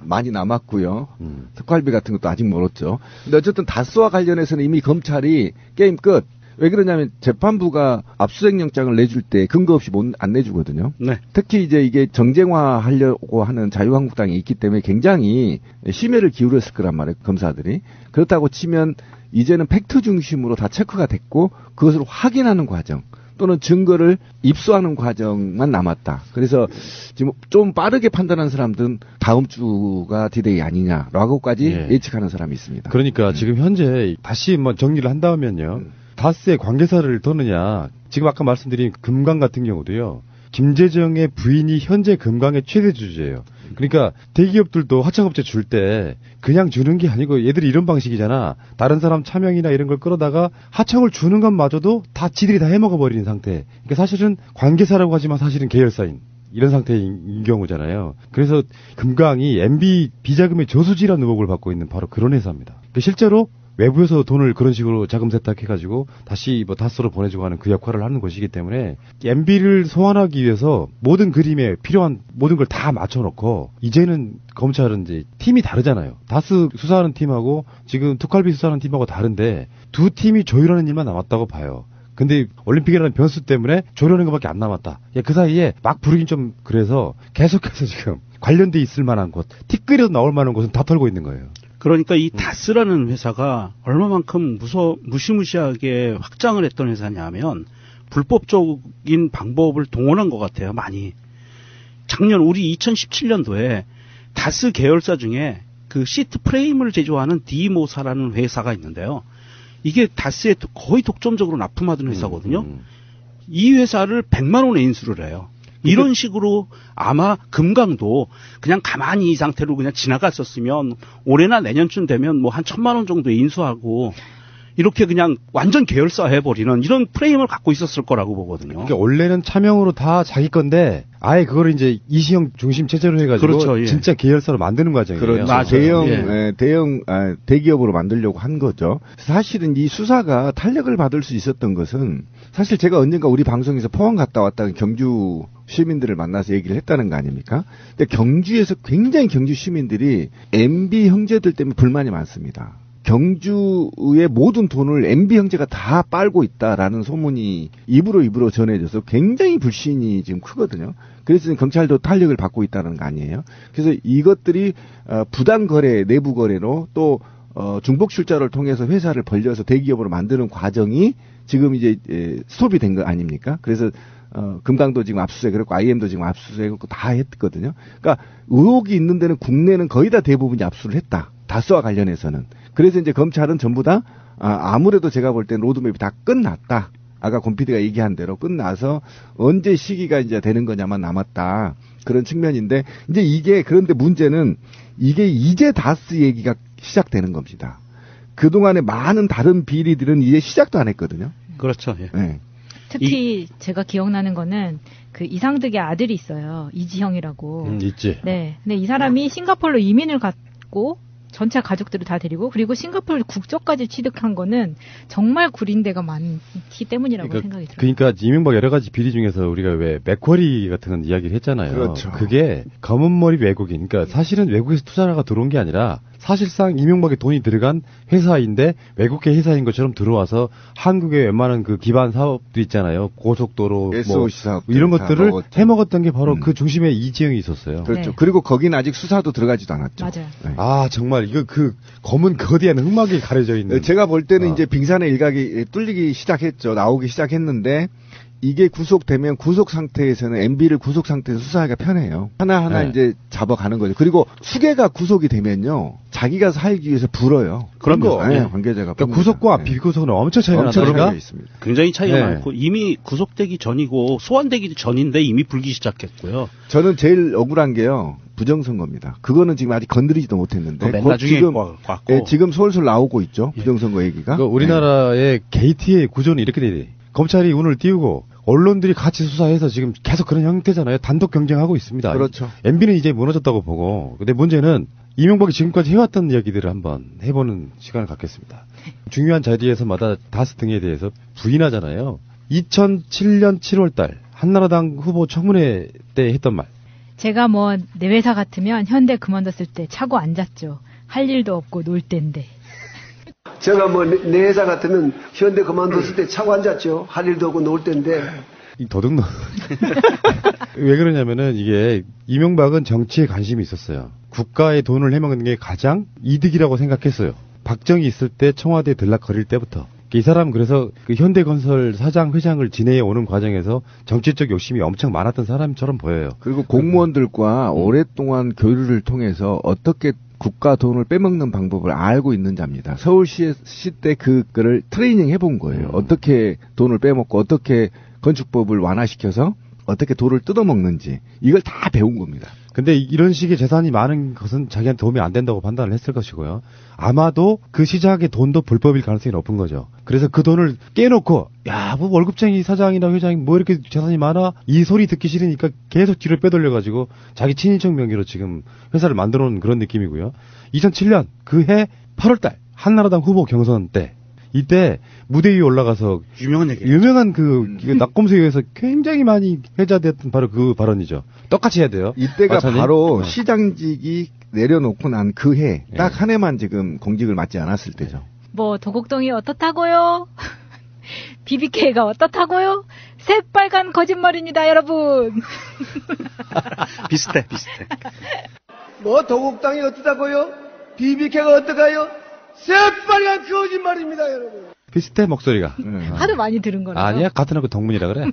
많이 남았고요. 특활비 같은 것도 아직 멀었죠. 근데 어쨌든 다스와 관련해서는 이미 검찰이 게임 끝. 왜 그러냐면 재판부가 압수수색 영장을 내줄 때 근거 없이 안 내주거든요. 네. 특히 이제 이게 정쟁화하려고 하는 자유한국당이 있기 때문에 굉장히 심혈을 기울였을 거란 말이에요, 검사들이. 그렇다고 치면 이제는 팩트 중심으로 다 체크가 됐고 그것을 확인하는 과정 또는 증거를 입수하는 과정만 남았다. 그래서 지금 좀 빠르게 판단하는 사람들은 다음 주가 디데이 아니냐라고까지 예측하는 사람이 있습니다. 그러니까 지금 현재 다시 뭐 정리를 한다면요. 다스의 관계사를 더느냐. 지금 아까 말씀드린 금강 같은 경우도요. 김재정의 부인이 현재 금강의 최대 주주예요. 그러니까 대기업들도 하청업체 줄 때 그냥 주는 게 아니고 얘들이 이런 방식이잖아. 다른 사람 차명이나 이런 걸 끌어다가 하청을 주는 것마저도 다 지들이 다 해먹어버리는 상태. 그러니까 사실은 관계사라고 하지만 사실은 계열사인 이런 상태인 경우잖아요. 그래서 금강이 MB 비자금의 저수지라는 의혹을 받고 있는 바로 그런 회사입니다. 그러니까 실제로 외부에서 돈을 그런 식으로 자금 세탁해가지고 다시 뭐 다스로 보내주고 하는 그 역할을 하는 것이기 때문에 MB를 소환하기 위해서 모든 그림에 필요한 모든 걸 다 맞춰놓고 이제는 검찰은 이제 팀이 다르잖아요. 다스 수사하는 팀하고 지금 특활비 수사하는 팀하고 다른데 두 팀이 조율하는 일만 남았다고 봐요. 근데 올림픽이라는 변수 때문에 조율하는 것밖에 안 남았다. 그 사이에 막 부르긴 좀 그래서 계속해서 지금 관련돼 있을 만한 곳, 티끌에도 나올 만한 곳은 다 털고 있는 거예요. 그러니까 이 다스라는 회사가 얼마만큼 무시무시하게 확장을 했던 회사냐면 불법적인 방법을 동원한 것 같아요. 많이. 작년 우리 2017년도에 다스 계열사 중에 그 시트 프레임을 제조하는 디모사라는 회사가 있는데요. 이게 다스에 거의 독점적으로 납품하던 회사거든요. 이 회사를 100만 원에 인수를 해요. 이런 식으로 아마 금강도 그냥 가만히 이 상태로 그냥 지나갔었으면 올해나 내년쯤 되면 뭐 한 1,000만 원 정도 인수하고 이렇게 그냥 완전 계열사 해버리는 이런 프레임을 갖고 있었을 거라고 보거든요. 그러니까 원래는 차명으로 다 자기 건데 아예 그거를 이제 이시형 중심 체제로 해가지고 그렇죠, 예. 진짜 계열사로 만드는 과정이에요. 그렇죠. 대기업으로 만들려고 한 거죠. 사실은 이 수사가 탄력을 받을 수 있었던 것은 사실 제가 언젠가 우리 방송에서 포항 갔다 왔다가 경주 시민들을 만나서 얘기를 했다는 거 아닙니까? 근데 경주에서 굉장히 경주 시민들이 MB 형제들 때문에 불만이 많습니다. 경주의 모든 돈을 MB 형제가 다 빨고 있다라는 소문이 입으로 전해져서 굉장히 불신이 지금 크거든요. 그래서 경찰도 탄력을 받고 있다는 거 아니에요. 그래서 이것들이 부당 거래, 내부 거래로 또 중복 출자를 통해서 회사를 벌려서 대기업으로 만드는 과정이 지금 이제 스톱이 된 거 아닙니까? 그래서 금강도 지금 압수수색 그랬고 IM도 지금 압수수색 그랬고 다 했거든요. 그러니까 의혹이 있는 데는 국내는 거의 다 대부분이 압수를 했다. 다스와 관련해서는. 그래서 이제 검찰은 전부 다 아무래도 제가 볼 땐 로드맵이 다 끝났다. 아까 권 PD가 얘기한 대로 끝나서 언제 시기가 이제 되는 거냐만 남았다. 그런 측면인데 이제 이게 그런데 문제는 이게 이제 다스 얘기가 시작되는 겁니다. 그동안에 많은 다른 비리들은 이제 시작도 안 했거든요. 그렇죠. 예. 네. 특히 제가 기억나는 거는 그 이상득의 아들이 있어요. 이지형이라고. 있지. 네. 근데 이 사람이 싱가포르로 이민을 갔고 전체 가족들을 다 데리고 그리고 싱가포르 국적까지 취득한 거는 정말 구린데가 많기 때문이라고 생각이 들어요. 그러니까 이명박 여러 가지 비리 중에서 우리가 왜 맥쿼리 같은 건 이야기를 했잖아요. 그렇죠. 그게 검은머리 외국인. 그러니까 사실은 외국에서 투자가 들어온 게 아니라 사실상 이명박의 돈이 들어간 회사인데 외국계 회사인 것처럼 들어와서 한국의 웬만한 그 기반 사업들 있잖아요. 고속도로 SOC 사업 이런 것들을 해먹었던 게 바로 그 중심에 이지영이 있었어요. 그렇죠. 네. 그리고 거기는 아직 수사도 들어가지도 않았죠. 맞아요. 네. 아 정말 이거 그 검은 거대한 흑막이 가려져 있는. 제가 볼 때는 이제 빙산의 일각이 뚫리기 시작했죠. 나오기 시작했는데 이게 구속되면 구속 상태에서는 MB를 구속 상태에서 수사하기가 편해요. 하나하나 네. 이제 잡아가는 거죠. 그리고 수계가 구속이 되면요. 자기가 살기 위해서 불어요. 그럼요. 네, 관계자가. 그러니까 구속과 비구속은 엄청 차이가 엄청 나니까. 차이가 있습니다. 굉장히 차이가 네. 많고 이미 구속되기 전이고 소환되기 전인데 이미 불기 시작했고요. 저는 제일 억울한 게요. 부정선거입니다. 그거는 지금 아직 건드리지도 못했는데. 맨 나중에 지금, 왔고. 예, 지금 솔솔 나오고 있죠. 부정선거 얘기가. 그러니까 우리나라의 게이트의 구조는 이렇게 돼. 검찰이 운을 띄우고 언론들이 같이 수사해서 지금 계속 그런 형태잖아요. 단독 경쟁하고 있습니다. 그렇죠. MB는 이제 무너졌다고 보고. 근데 문제는 이명박이 지금까지 해왔던 이야기들을 한번 해보는 시간을 갖겠습니다. 중요한 자리에서마다 다스 등에 대해서 부인하잖아요. 2007년 7월달 한나라당 후보 청문회 때 했던 말. 제가 뭐 내 회사 같으면 현대 그만뒀을 때 차고 앉았죠. 할 일도 없고 놀 때인데. 제가 뭐 내 회사 같으면 현대 그만뒀을 때 차고 앉았죠. 할 일도 없고 놀 때인데. 이 도둑놈. 왜 그러냐면은 이게 이명박은 정치에 관심이 있었어요. 국가의 돈을 해먹는 게 가장 이득이라고 생각했어요. 박정희 있을 때 청와대에 들락거릴 때부터. 이 사람 그래서 그 현대건설 사장 회장을 지내해 오는 과정에서 정치적 욕심이 엄청 많았던 사람처럼 보여요. 그리고 공무원들과 오랫동안 교류를 통해서 어떻게 국가 돈을 빼먹는 방법을 알고 있는 자입니다. 서울시 때 그거를 트레이닝 해본 거예요. 어떻게 돈을 빼먹고 어떻게 건축법을 완화시켜서 어떻게 돈을 뜯어먹는지 이걸 다 배운 겁니다. 근데 이런 식의 재산이 많은 것은 자기한테 도움이 안 된다고 판단을 했을 것이고요. 아마도 그 시작의 돈도 불법일 가능성이 높은 거죠. 그래서 그 돈을 깨놓고 야, 뭐 월급쟁이 사장이나 회장이 뭐 이렇게 재산이 많아? 이 소리 듣기 싫으니까 계속 뒤를 빼돌려가지고 자기 친인척 명의로 지금 회사를 만들어 놓은 그런 느낌이고요. 2007년 그 해 8월달 한나라당 후보 경선 때 이때 무대 위에 올라가서 유명한 그 낙검수에서 굉장히 많이 회자됐던 바로 그 발언이죠. 똑같이 해야 돼요. 이때가 마찬가지? 바로 시장직이 내려놓고 난 그 해 딱 한 해만 지금 공직을 맡지 않았을 때죠. 뭐 도곡동이 어떻다고요? BBK가 어떻다고요? 새빨간 거짓말입니다, 여러분. 비슷해. 뭐 도곡당이 어떠다고요? BBK가 어떠가요? 새빨간 거짓말입니다, 여러분. 비슷해 목소리가. 하도 많이 들은 거라서. 아니야 같은 학교 동문이라 그래.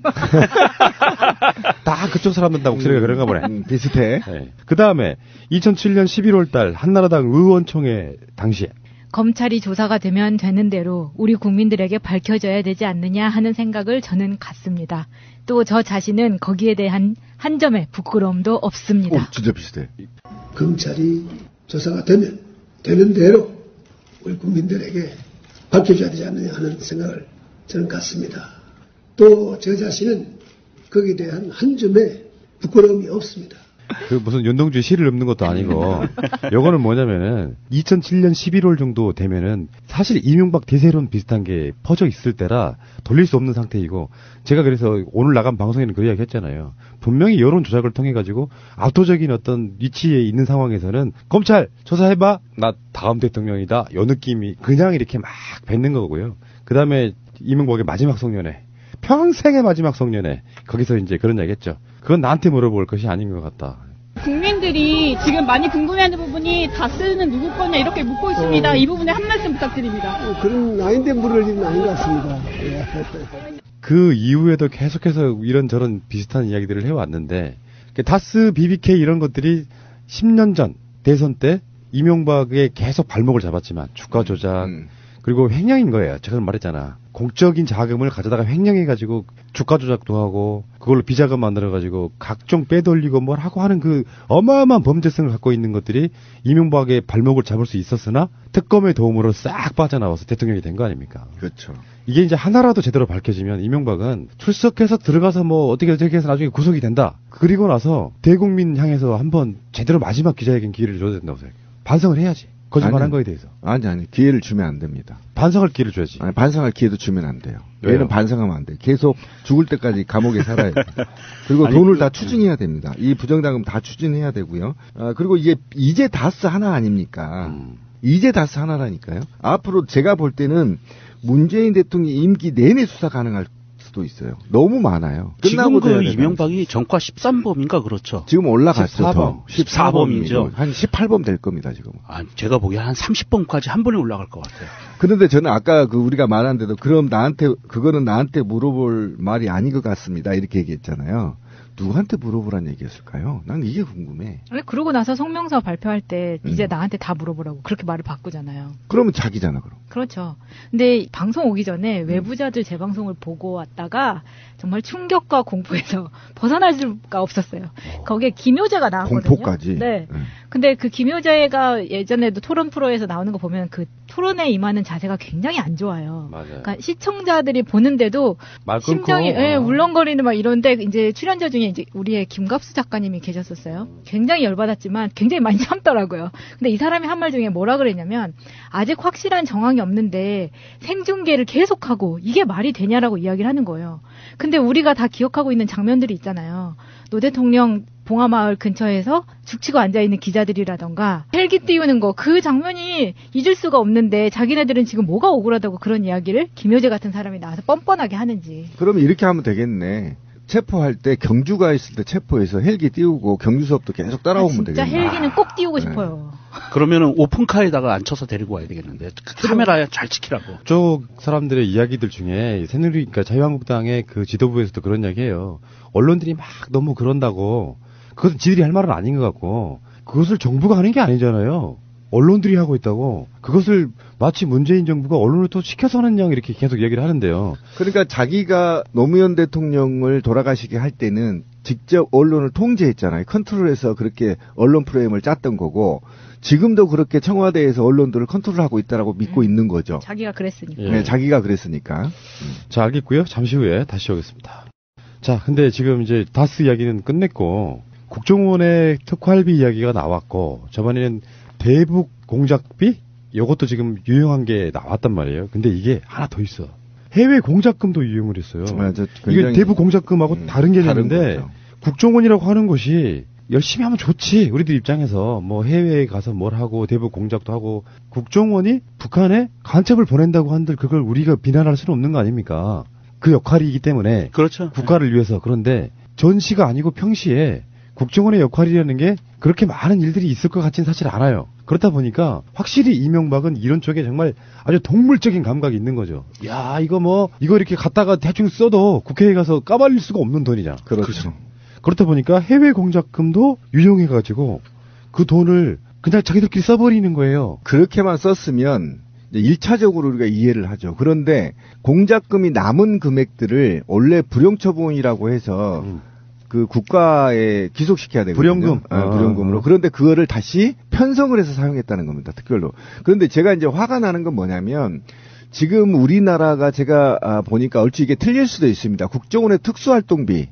다 그쪽 사람들 다 목소리가 그런가 보네. 비슷해. 네. 그 다음에 2007년 11월달 한나라당 의원총회 당시에 검찰이 조사가 되면 되는 대로 우리 국민들에게 밝혀져야 되지 않느냐 하는 생각을 저는 갖습니다. 또 저 자신은 거기에 대한 한 점의 부끄러움도 없습니다. 진짜 비슷해. 검찰이 조사가 되면 되는 대로 우리 국민들에게 밝혀줘야 되지 않느냐 하는 생각을 저는 갖습니다. 또 저 자신은 거기에 대한 한 점의 부끄러움이 없습니다. 그 무슨 윤동주의 시를 읊는 것도 아니고 요거는 뭐냐면은 2007년 11월 정도 되면은 사실 이명박 대세론 비슷한 게 퍼져 있을 때라 돌릴 수 없는 상태이고 제가 그래서 오늘 나간 방송에는 그 이야기 했잖아요. 분명히 여론 조작을 통해 가지고 압도적인 어떤 위치에 있는 상황에서는 검찰 조사해봐 나 다음 대통령이다 요 느낌이 그냥 이렇게 막 뱉는 거고요. 그 다음에 이명박의 마지막 송년회 평생의 마지막 송년회 거기서 이제 그런 이야기 했죠. 그건 나한테 물어볼 것이 아닌 것 같다. 국민들이 지금 많이 궁금해하는 부분이 다스는 누구 거냐 이렇게 묻고 있습니다. 이 부분에 한 말씀 부탁드립니다. 그런 아닌데 물을 일은 아닌 것 같습니다. 그 이후에도 계속해서 이런저런 비슷한 이야기들을 해왔는데 다스, BBK 이런 것들이 10년 전 대선 때 이명박에 계속 발목을 잡았지만 주가 조작 그리고 횡령인 거예요. 제가 말했잖아. 공적인 자금을 가져다가 횡령해가지고 주가 조작도 하고 그걸로 비자금 만들어가지고 각종 빼돌리고 뭘 하고 하는 그 어마어마한 범죄성을 갖고 있는 것들이 이명박의 발목을 잡을 수 있었으나 특검의 도움으로 싹 빠져나와서 대통령이 된 거 아닙니까? 그렇죠. 이게 이제 하나라도 제대로 밝혀지면 이명박은 출석해서 들어가서 뭐 어떻게 해서 나중에 구속이 된다. 그리고 나서 대국민 향해서 한번 제대로 마지막 기자회견 기회를 줘야 된다고 생각해요. 반성을 해야지. 거짓말한 거에 대해서. 아니. 기회를 주면 안 됩니다. 반성할 기회를 줘야지. 아니, 반성할 기회도 주면 안 돼요. 왜요? 얘는 반성하면 안 돼. 계속 죽을 때까지 감옥에 살아야 돼. 그리고 돈을 다 추징해야 됩니다. 이 부정자금 다 추징해야 되고요. 그리고 이제 다스 하나 아닙니까? 이제 다스 하나라니까요. 앞으로 제가 볼 때는 문재인 대통령 임기 내내 수사 가능할 수도 있어요. 너무 많아요. 지금 그 이명박이 전과 13범인가 그렇죠. 지금 올라갔죠. 14범. 14범이죠. 한 18범 될 겁니다, 지금. 아, 제가 보기에 한 30범까지 한 번에 올라갈 것 같아요. 그런데 저는 아까 우리가 말한 대로 그럼 그거는 나한테 물어볼 말이 아닌 것 같습니다. 이렇게 얘기했잖아요. 누구한테 물어보란 얘기였을까요? 난 이게 궁금해. 그러고 나서 성명서 발표할 때 이제 나한테 다 물어보라고 그렇게 말을 바꾸잖아요. 그러면 자기잖아, 그럼. 그렇죠. 근데 방송 오기 전에 외부자들 재방송을 보고 왔다가 정말 충격과 공포에서 벗어날 수가 없었어요. 거기에 김효재가 나왔거든요. 공포까지? 네. 근데 그 김효재가 예전에도 토론 프로에서 나오는 거 보면 그 토론에 임하는 자세가 굉장히 안 좋아요. 맞아요. 그러니까 시청자들이 보는데도 심장이 울렁거리는 막 이런데 이제 출연자 중에 이제 우리의 김갑수 작가님이 계셨었어요. 굉장히 열받았지만 굉장히 많이 참더라고요. 근데 이 사람이 한 말 중에 뭐라 그랬냐면 아직 확실한 정황이 없는데 생중계를 계속하고 이게 말이 되냐라고 이야기를 하는 거예요. 근데 우리가 다 기억하고 있는 장면들이 있잖아요. 노 대통령 봉화마을 근처에서 죽치고 앉아있는 기자들이라던가 헬기 띄우는 거 그 장면이 잊을 수가 없는데 자기네들은 지금 뭐가 억울하다고 그런 이야기를 김효재 같은 사람이 나와서 뻔뻔하게 하는지. 그러면 이렇게 하면 되겠네. 체포할 때 경주가 있을 때 체포해서 헬기 띄우고 경주 수업도 계속 따라오면 되겠네. 진짜 헬기는 꼭 띄우고 싶어요. 그러면은 오픈카에다가 앉혀서 데리고 와야 되겠는데 카메라에 잘 지키라고. 쪽 사람들의 이야기들 중에 새누리, 그러니까 자유한국당의 그 지도부에서도 그런 이야기해요. 언론들이 막 너무 그런다고. 그것은 지들이 할 말은 아닌 것 같고 그것을 정부가 하는 게 아니잖아요. 언론들이 하고 있다고. 그것을 마치 문재인 정부가 언론을 또 시켜서 하는 양 이렇게 계속 얘기를 하는데요. 그러니까 자기가 노무현 대통령을 돌아가시게 할 때는 직접 언론을 통제했잖아요. 컨트롤해서 그렇게 언론 프레임을 짰던 거고 지금도 그렇게 청와대에서 언론들을 컨트롤하고 있다라고 믿고 있는 거죠. 자기가 그랬으니까. 네, 자기가 그랬으니까. 자, 알겠고요. 잠시 후에 다시 오겠습니다. 자, 근데 지금 이제 다스 이야기는 끝냈고 국정원의 특활비 이야기가 나왔고 저번에는 대북 공작비? 이것도 지금 유용한 게 나왔단 말이에요. 근데 이게 하나 더 있어. 해외 공작금도 유용을 했어요. 맞아, 이게 대북 공작금하고 다른 개념인데 국정원이라고 하는 것이 열심히 하면 좋지. 우리들 입장에서 뭐 해외에 가서 뭘 하고 대북 공작도 하고 국정원이 북한에 간첩을 보낸다고 한들 그걸 우리가 비난할 수는 없는 거 아닙니까? 그 역할이기 때문에. 그렇죠. 국가를 위해서. 그런데 전시가 아니고 평시에 국정원의 역할이라는 게 그렇게 많은 일들이 있을 것 같지는 사실 않아요. 그렇다 보니까 확실히 이명박은 이런 쪽에 정말 아주 동물적인 감각이 있는 거죠. 야, 이거 이렇게 갖다가 대충 써도 국회에 가서 까발릴 수가 없는 돈이잖아. 그렇죠. 그렇다 보니까 해외 공작금도 유용해가지고 그 돈을 그냥 자기들끼리 써버리는 거예요. 그렇게만 썼으면 1차적으로 우리가 이해를 하죠. 그런데 공작금이 남은 금액들을 원래 불용처분이라고 해서 그 국가에 기속시켜야 되거든요. 불용금. 불용금으로. 그런데 그거를 다시 편성을 해서 사용했다는 겁니다. 특별로. 그런데 제가 이제 화가 나는 건 뭐냐면 지금 우리나라가 제가 보니까 얼추 이게 틀릴 수도 있습니다. 국정원의 특수활동비가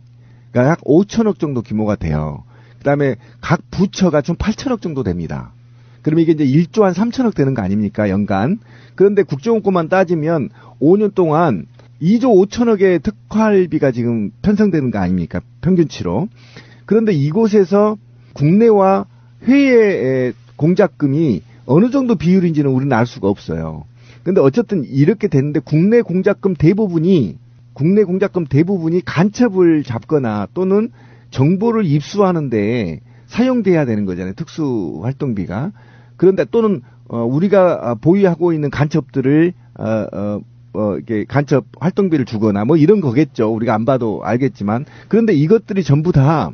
약 5천억 정도 규모가 돼요. 그다음에 각 부처가 좀 8천억 정도 됩니다. 그러면 이게 이제 1조 한 3천억 되는 거 아닙니까? 연간. 그런데 국정원 것만 따지면 5년 동안 2조 5천억의 특활비가 지금 편성되는 거 아닙니까? 평균치로. 그런데 이곳에서 국내와 해외의 공작금이 어느 정도 비율인지는 우리는 알 수가 없어요. 그런데 어쨌든 이렇게 됐는데 국내 공작금 대부분이 간첩을 잡거나 또는 정보를 입수하는데 사용돼야 되는 거잖아요. 특수활동비가. 그런데 또는 우리가 보유하고 있는 간첩들을 이렇게 간첩 활동비를 주거나 뭐 이런 거겠죠. 우리가 안 봐도 알겠지만. 그런데 이것들이 전부 다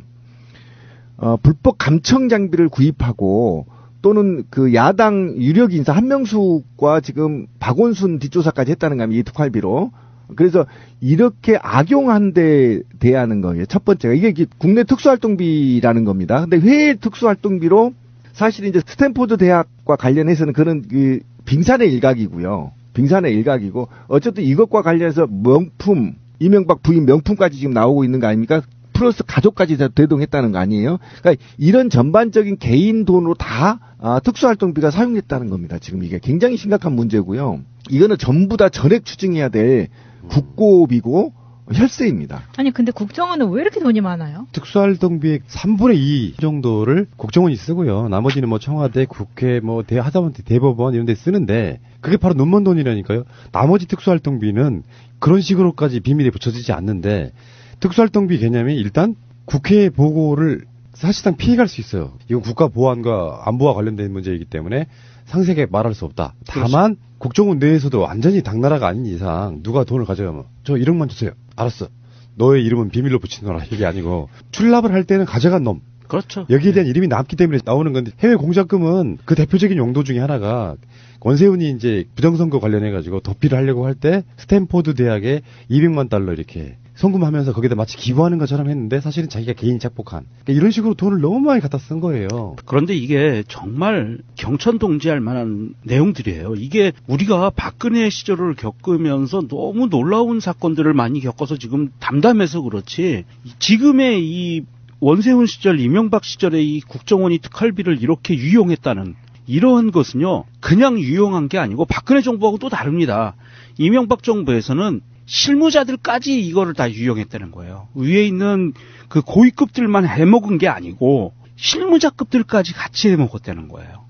불법 감청 장비를 구입하고 또는 그 야당 유력 인사 한명숙과 지금 박원순 뒷조사까지 했다는 겁니다. 이 특활비로. 그래서 이렇게 악용한 데 대하는 거예요. 첫 번째가 이게 국내 특수활동비라는 겁니다. 근데 해외 특수활동비로 사실 이제 스탠포드 대학과 관련해서는 그런 그 빙산의 일각이고요. 빙산의 일각이고 어쨌든 이것과 관련해서 명품 이명박 부인 명품까지 지금 나오고 있는 거 아닙니까? 플러스 가족까지 다 대동했다는 거 아니에요? 그러니까 이런 전반적인 개인 돈으로 다 특수활동비가 사용됐다는 겁니다. 지금 이게 굉장히 심각한 문제고요. 이거는 전부 다 전액 추징해야 될 국고비고 혈세입니다. 아니 근데 국정원은 왜 이렇게 돈이 많아요? 특수활동비의 3분의 2 정도를 국정원이 쓰고요. 나머지는 뭐 청와대, 국회, 뭐 하다못해 대법원 이런 데 쓰는데 그게 바로 눈먼 돈이라니까요. 나머지 특수활동비는 그런 식으로까지 비밀에 붙여지지 않는데 특수활동비 개념이 일단 국회 보고를 사실상 피해갈 수 있어요. 이건 국가 보안과 안보와 관련된 문제이기 때문에 상세하게 말할 수 없다. 다만 그렇지. 국정원 내에서도 완전히 당나라가 아닌 이상 누가 돈을 가져가면 저 1억만 주세요. 알았어. 너의 이름은 비밀로 붙이노라. 이게 아니고 출납을 할 때는 가져간 놈. 그렇죠. 여기에 대한 이름이 남기 때문에 나오는 건데 해외 공작금은 그 대표적인 용도 중에 하나가 원세훈이 이제 부정선거 관련해가지고 도피를 하려고 할 때 스탠포드 대학에 200만 달러 이렇게 송금하면서 거기다 마치 기부하는 것처럼 했는데 사실은 자기가 개인 착복한 그러니까 이런 식으로 돈을 너무 많이 갖다 쓴 거예요. 그런데 이게 정말 경천동지할 만한 내용들이에요. 이게 우리가 박근혜 시절을 겪으면서 너무 놀라운 사건들을 많이 겪어서 지금 담담해서 그렇지 지금의 이 원세훈 시절, 이명박 시절의 이 국정원이 특활비를 이렇게 유용했다는 이러한 것은요, 그냥 유용한 게 아니고 박근혜 정부하고 또 다릅니다. 이명박 정부에서는 실무자들까지 이거를 다 유용했다는 거예요. 위에 있는 그 고위급들만 해먹은 게 아니고 실무자급들까지 같이 해먹었다는 거예요.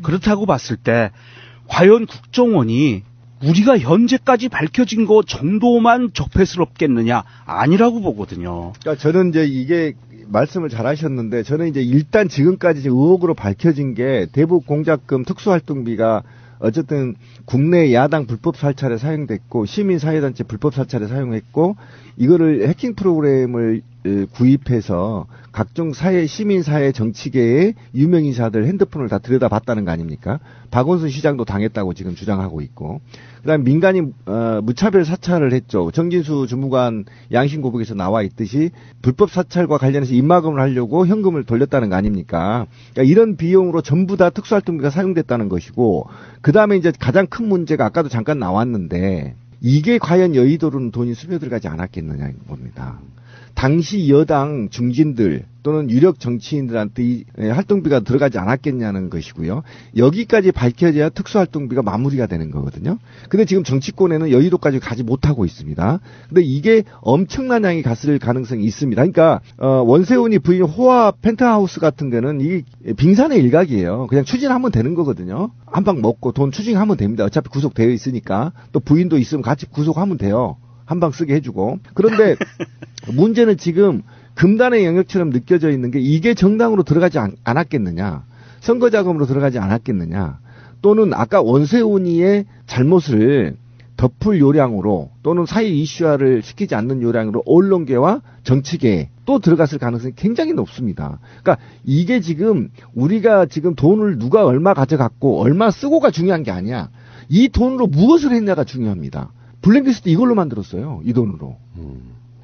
그렇다고 봤을 때 과연 국정원이 우리가 현재까지 밝혀진 거 정도만 적폐스럽겠느냐? 아니라고 보거든요. 그러니까 저는 이제 이게 말씀을 잘 하셨는데 저는 이제 일단 지금까지 의혹으로 밝혀진 게 대북 공작금 특수활동비가 어쨌든 국내 야당 불법 사찰에 사용됐고 시민사회단체 불법 사찰에 사용했고 이거를 해킹 프로그램을 구입해서 각종 사회 시민사회 정치계의 유명인사들 핸드폰을 다 들여다봤다는 거 아닙니까? 박원순 시장도 당했다고 지금 주장하고 있고 그다음 민간이 무차별 사찰을 했죠. 정진수 주무관 양심고백에서 나와 있듯이 불법 사찰과 관련해서 입막음을 하려고 현금을 돌렸다는 거 아닙니까? 그러니까 이런 비용으로 전부 다 특수활동비가 사용됐다는 것이고 그다음에 이제 가장 큰 문제가 아까도 잠깐 나왔는데 이게 과연 여의도로는 돈이 스며들어가지 않았겠느냐 봅니다. 당시 여당 중진들 또는 유력 정치인들한테 이 활동비가 들어가지 않았겠냐는 것이고요. 여기까지 밝혀져야 특수활동비가 마무리가 되는 거거든요. 근데 지금 정치권에는 여의도까지 가지 못하고 있습니다. 근데 이게 엄청난 양이 갔을 가능성이 있습니다. 그러니까 원세훈이 부인 호화 펜트하우스 같은 데는 이게 빙산의 일각이에요. 그냥 추진하면 되는 거거든요. 한 방 먹고 돈 추징하면 됩니다. 어차피 구속되어 있으니까. 또 부인도 있으면 같이 구속하면 돼요. 한 방 쓰게 해주고. 그런데 문제는 지금 금단의 영역처럼 느껴져 있는 게 이게 정당으로 들어가지 않았겠느냐. 선거자금으로 들어가지 않았겠느냐. 또는 아까 원세훈이의 잘못을 덮을 요량으로 또는 사회 이슈화를 시키지 않는 요량으로 언론계와 정치계에 또 들어갔을 가능성이 굉장히 높습니다. 그러니까 이게 지금 우리가 지금 돈을 누가 얼마 가져갔고 얼마 쓰고가 중요한 게 아니야. 이 돈으로 무엇을 했냐가 중요합니다. 블랙리스트 이걸로 만들었어요. 이 돈으로.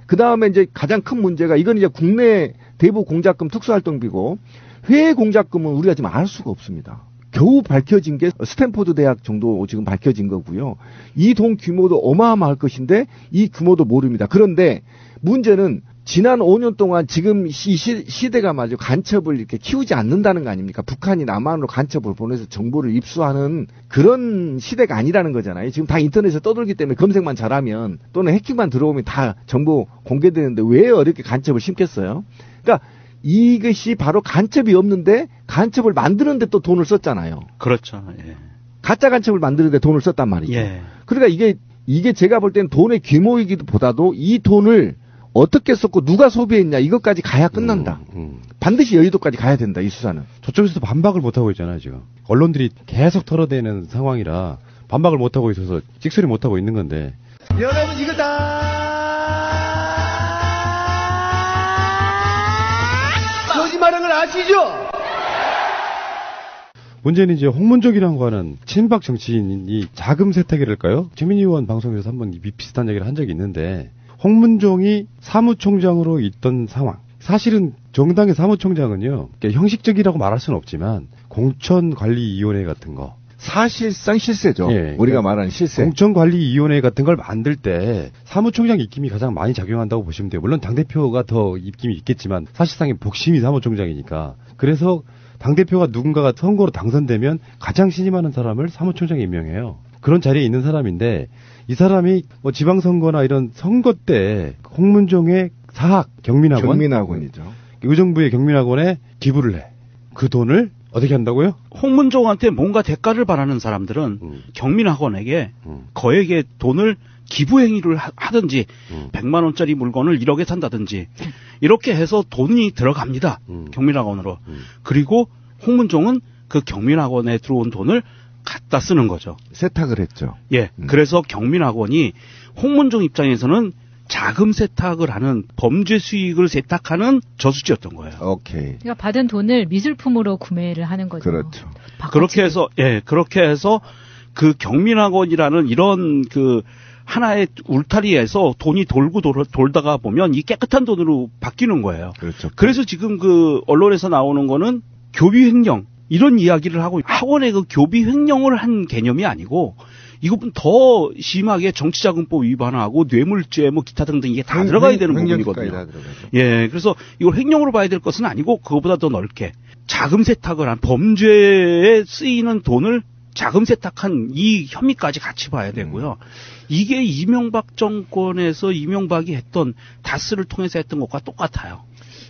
그 다음에 이제 가장 큰 문제가 이건 이제 국내 대북 공작금 특수활동비고 해외 공작금은 우리가 지금 알 수가 없습니다. 겨우 밝혀진 게 스탠포드 대학 정도 지금 밝혀진 거고요. 이 돈 규모도 어마어마할 것인데 이 규모도 모릅니다. 그런데 문제는 지난 5년 동안 지금 시대가 맞아 간첩을 이렇게 키우지 않는다는 거 아닙니까? 북한이 남한으로 간첩을 보내서 정보를 입수하는 그런 시대가 아니라는 거잖아요. 지금 다 인터넷에 떠돌기 때문에 검색만 잘하면 또는 해킹만 들어오면 다 정보 공개되는데 왜 어렵게 간첩을 심겠어요? 그러니까 이것이 바로 간첩이 없는데 간첩을 만드는데 또 돈을 썼잖아요. 그렇죠. 예. 가짜 간첩을 만드는데 돈을 썼단 말이죠. 예. 그러니까 이게 제가 볼 때는 돈의 규모이기보다도 이 돈을 어떻게 썼고 누가 소비했냐 이것까지 가야 끝난다. 반드시 여의도까지 가야 된다. 이 수사는. 저쪽에서도 반박을 못하고 있잖아요. 지금. 언론들이 계속 털어대는 상황이라 반박을 못하고 있어서 찍소리 못하고 있는 건데. 여러분 이거 다 거짓말한 걸 아시죠? 문제는 이제 홍문종이라고 하는 친박 정치인이 자금 세탁이랄까요? 최민희 의원 방송에서 한번 비슷한 얘기를 한 적이 있는데 홍문종이 사무총장으로 있던 상황. 사실은 정당의 사무총장은요, 형식적이라고 말할 수는 없지만 공천관리위원회 같은 거. 사실상 실세죠. 예, 우리가 말하는 실세. 공천관리위원회 같은 걸 만들 때 사무총장 입김이 가장 많이 작용한다고 보시면 돼요. 물론 당대표가 더 입김이 있겠지만 사실상의 복심이 사무총장이니까. 그래서 당대표가 누군가가 선거로 당선되면 가장 신임하는 사람을 사무총장에 임명해요. 그런 자리에 있는 사람인데 이 사람이 뭐 지방선거나 이런 선거 때 홍문종의 사학 경민학원이죠. 의정부의 경민학원에 기부를 해. 그 돈을 어떻게 한다고요? 홍문종한테 뭔가 대가를 바라는 사람들은 경민학원에게 거액의 돈을 기부 행위를 하든지 100만 원짜리 물건을 1억에 산다든지 이렇게 해서 돈이 들어갑니다. 경민학원으로. 그리고 홍문종은 그 경민학원에 들어온 돈을 갖다 쓰는 거죠. 세탁을 했죠. 예. 그래서 경민학원이 홍문종 입장에서는 자금 세탁을 하는 범죄 수익을 세탁하는 저수지였던 거예요. 오케이. 그러니까 받은 돈을 미술품으로 구매를 하는 거죠. 그렇죠. 그렇게 해서 그 경민학원이라는 이런 그 하나의 울타리에서 돈이 돌다가 보면 이 깨끗한 돈으로 바뀌는 거예요. 그렇죠. 그래서 지금 그 언론에서 나오는 거는 교비 횡령 이런 이야기를 하고 학원의 그 교비 횡령을 한 개념이 아니고 이것은 더 심하게 정치자금법 위반하고 뇌물죄 뭐 기타 등등 이게 다 들어가야 되는 부분이거든요. 예, 그래서 이걸 횡령으로 봐야 될 것은 아니고 그거보다 더 넓게 자금 세탁을 한 범죄에 쓰이는 돈을 자금 세탁한 이 혐의까지 같이 봐야 되고요. 이게 이명박 정권에서 이명박이 했던 다스를 통해서 했던 것과 똑같아요.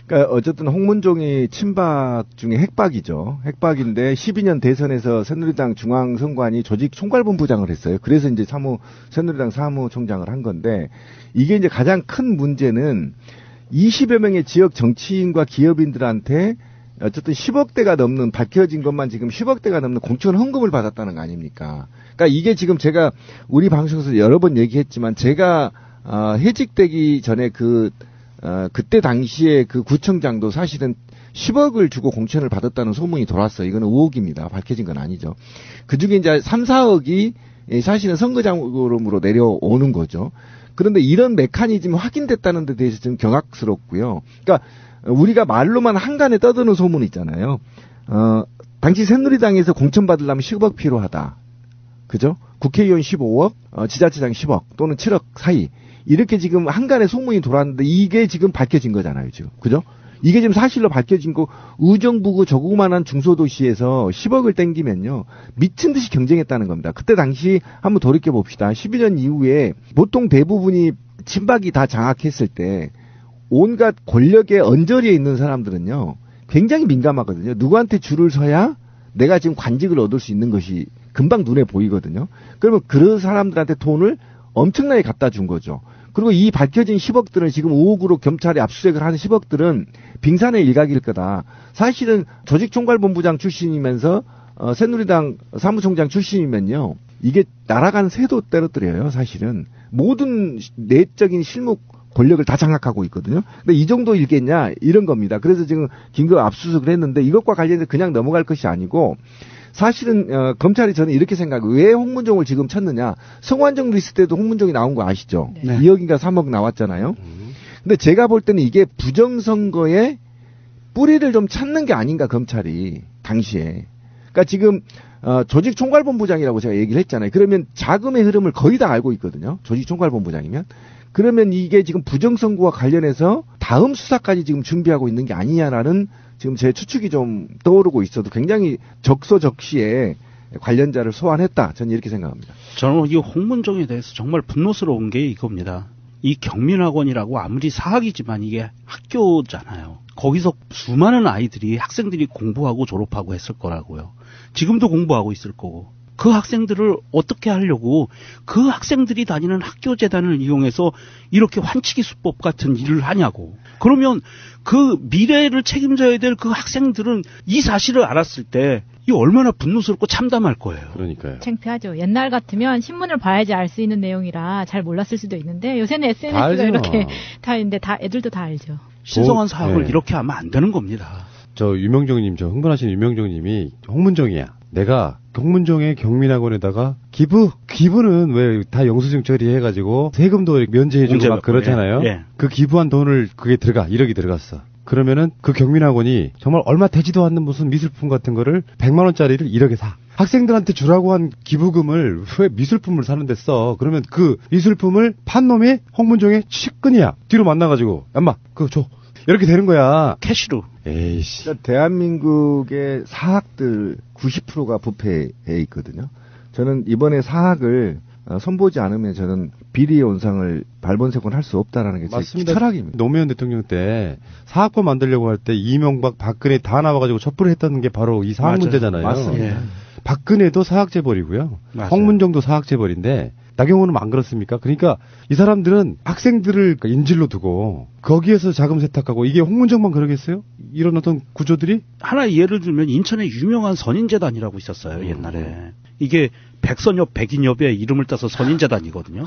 그러니까 어쨌든 홍문종이 친박 중에 핵박이죠. 핵박인데 12년 대선에서 새누리당 중앙선관위 조직 총괄본부장을 했어요. 그래서 이제 새누리당 사무총장을 한 건데 이게 이제 가장 큰 문제는 20여 명의 지역 정치인과 기업인들한테 어쨌든 10억대가 넘는 밝혀진 것만 지금 10억대가 넘는 공천 헌금을 받았다는 거 아닙니까? 그러니까 이게 지금 제가 우리 방송에서 여러 번 얘기했지만 제가 해직되기 전에 그때 당시에 그 구청장도 사실은 10억을 주고 공천을 받았다는 소문이 돌았어요. 이거는 의혹입니다. 밝혀진 건 아니죠. 그 중에 이제 3, 4억이 사실은 선거자금으로 내려오는 거죠. 그런데 이런 메커니즘이 확인됐다는 데 대해서 좀 경악스럽고요. 그러니까 우리가 말로만 한간에 떠드는 소문 있잖아요. 당시 새누리당에서 공천 받으려면 10억 필요하다. 그죠? 국회의원 15억, 지자체장 10억 또는 7억 사이. 이렇게 지금 한간에 소문이 돌았는데 이게 지금 밝혀진 거잖아요, 지금. 그죠? 이게 지금 사실로 밝혀진 거, 의정부구 조그만한 중소도시에서 10억을 땡기면요, 미친 듯이 경쟁했다는 겁니다. 그때 당시 한번 돌이켜 봅시다. 12년 이후에 보통 대부분이 친박이 다 장악했을 때, 온갖 권력의 언저리에 있는 사람들은요, 굉장히 민감하거든요. 누구한테 줄을 서야 내가 지금 관직을 얻을 수 있는 것이 금방 눈에 보이거든요. 그러면 그런 사람들한테 돈을 엄청나게 갖다 준 거죠. 그리고 이 밝혀진 10억들은 지금 의혹으로 경찰이 압수수색을 하는 10억들은 빙산의 일각일 거다. 사실은 조직총괄본부장 출신이면서 새누리당 사무총장 출신이면요. 이게 날아간 새도 떨어뜨려요. 사실은. 모든 내적인 실무 권력을 다 장악하고 있거든요. 근데 이 정도 일겠냐 이런 겁니다. 그래서 지금 긴급 압수수색을 했는데 이것과 관련해서 그냥 넘어갈 것이 아니고 사실은 검찰이 저는 이렇게 생각해요. 왜 홍문종을 지금 쳤느냐. 성완종 리스트 때도 홍문종이 나온 거 아시죠? 네. 2억인가 3억 나왔잖아요. 근데 제가 볼 때는 이게 부정선거의 뿌리를 좀 찾는 게 아닌가 검찰이 당시에. 그러니까 지금 조직총괄본부장이라고 제가 얘기를 했잖아요. 그러면 자금의 흐름을 거의 다 알고 있거든요. 조직총괄본부장이면. 그러면 이게 지금 부정선거와 관련해서 다음 수사까지 지금 준비하고 있는 게 아니냐라는 지금 제 추측이 좀 떠오르고 있어도 굉장히 적소적시에 관련자를 소환했다. 저는 이렇게 생각합니다. 저는 이 홍문종에 대해서 정말 분노스러운 게 이겁니다. 이 경민학원이라고 아무리 사학이지만 이게 학교잖아요. 거기서 수많은 아이들이 학생들이 공부하고 졸업하고 했을 거라고요. 지금도 공부하고 있을 거고. 그 학생들을 어떻게 하려고 그 학생들이 다니는 학교 재단을 이용해서 이렇게 환치기 수법 같은 일을 하냐고. 그러면 그 미래를 책임져야 될 그 학생들은 이 사실을 알았을 때 이 얼마나 분노스럽고 참담할 거예요. 그러니까요. 창피하죠. 옛날 같으면 신문을 봐야지 알 수 있는 내용이라 잘 몰랐을 수도 있는데 요새는 SNS가 이렇게 다 있는데 다 애들도 다 알죠. 신성한 사학을 이렇게 하면 안 되는 겁니다. 저 유명정님, 저 흥분하신 유명정님이 홍문종이야. 내가 홍문종의 경민학원에다가 기부는 왜 다 영수증 처리해가지고 세금도 면제해주고 막 그러잖아요. 예. 그 기부한 돈을 그게 1억이 들어갔어. 그러면은 그 경민학원이 정말 얼마 되지도 않는 무슨 미술품 같은 거를 100만 원짜리를 1억에 사. 학생들한테 주라고 한 기부금을 왜 미술품을 사는데 써. 그러면 그 미술품을 판 놈이 홍문종의 측근이야. 뒤로 만나가지고 엄마 그거 줘. 이렇게 되는 거야. 캐시로. 에이씨. 그러니까 대한민국의 사학들 90%가 부패해 있거든요. 저는 이번에 사학을 손보지 않으면 저는 비리의 온상을 발본색원 할 수 없다라는 게 제 철학입니다. 노무현 대통령 때 사학법 만들려고 할 때 이명박, 박근혜 다 나와가지고 촛불을 했다는 게 바로 이 사학 문제잖아요. 맞습니다. 예. 박근혜도 사학재벌이고요. 맞아요. 홍문정도 사학재벌인데 나경원은 안 그렇습니까? 그러니까 이 사람들은 학생들을 인질로 두고 거기에서 자금 세탁하고 이게 홍문정만 그러겠어요? 이런 어떤 구조들이? 하나 예를 들면 인천에 유명한 선인재단이라고 있었어요. 옛날에. 이게 백선엽, 백인엽의 이름을 따서 선인재단이거든요.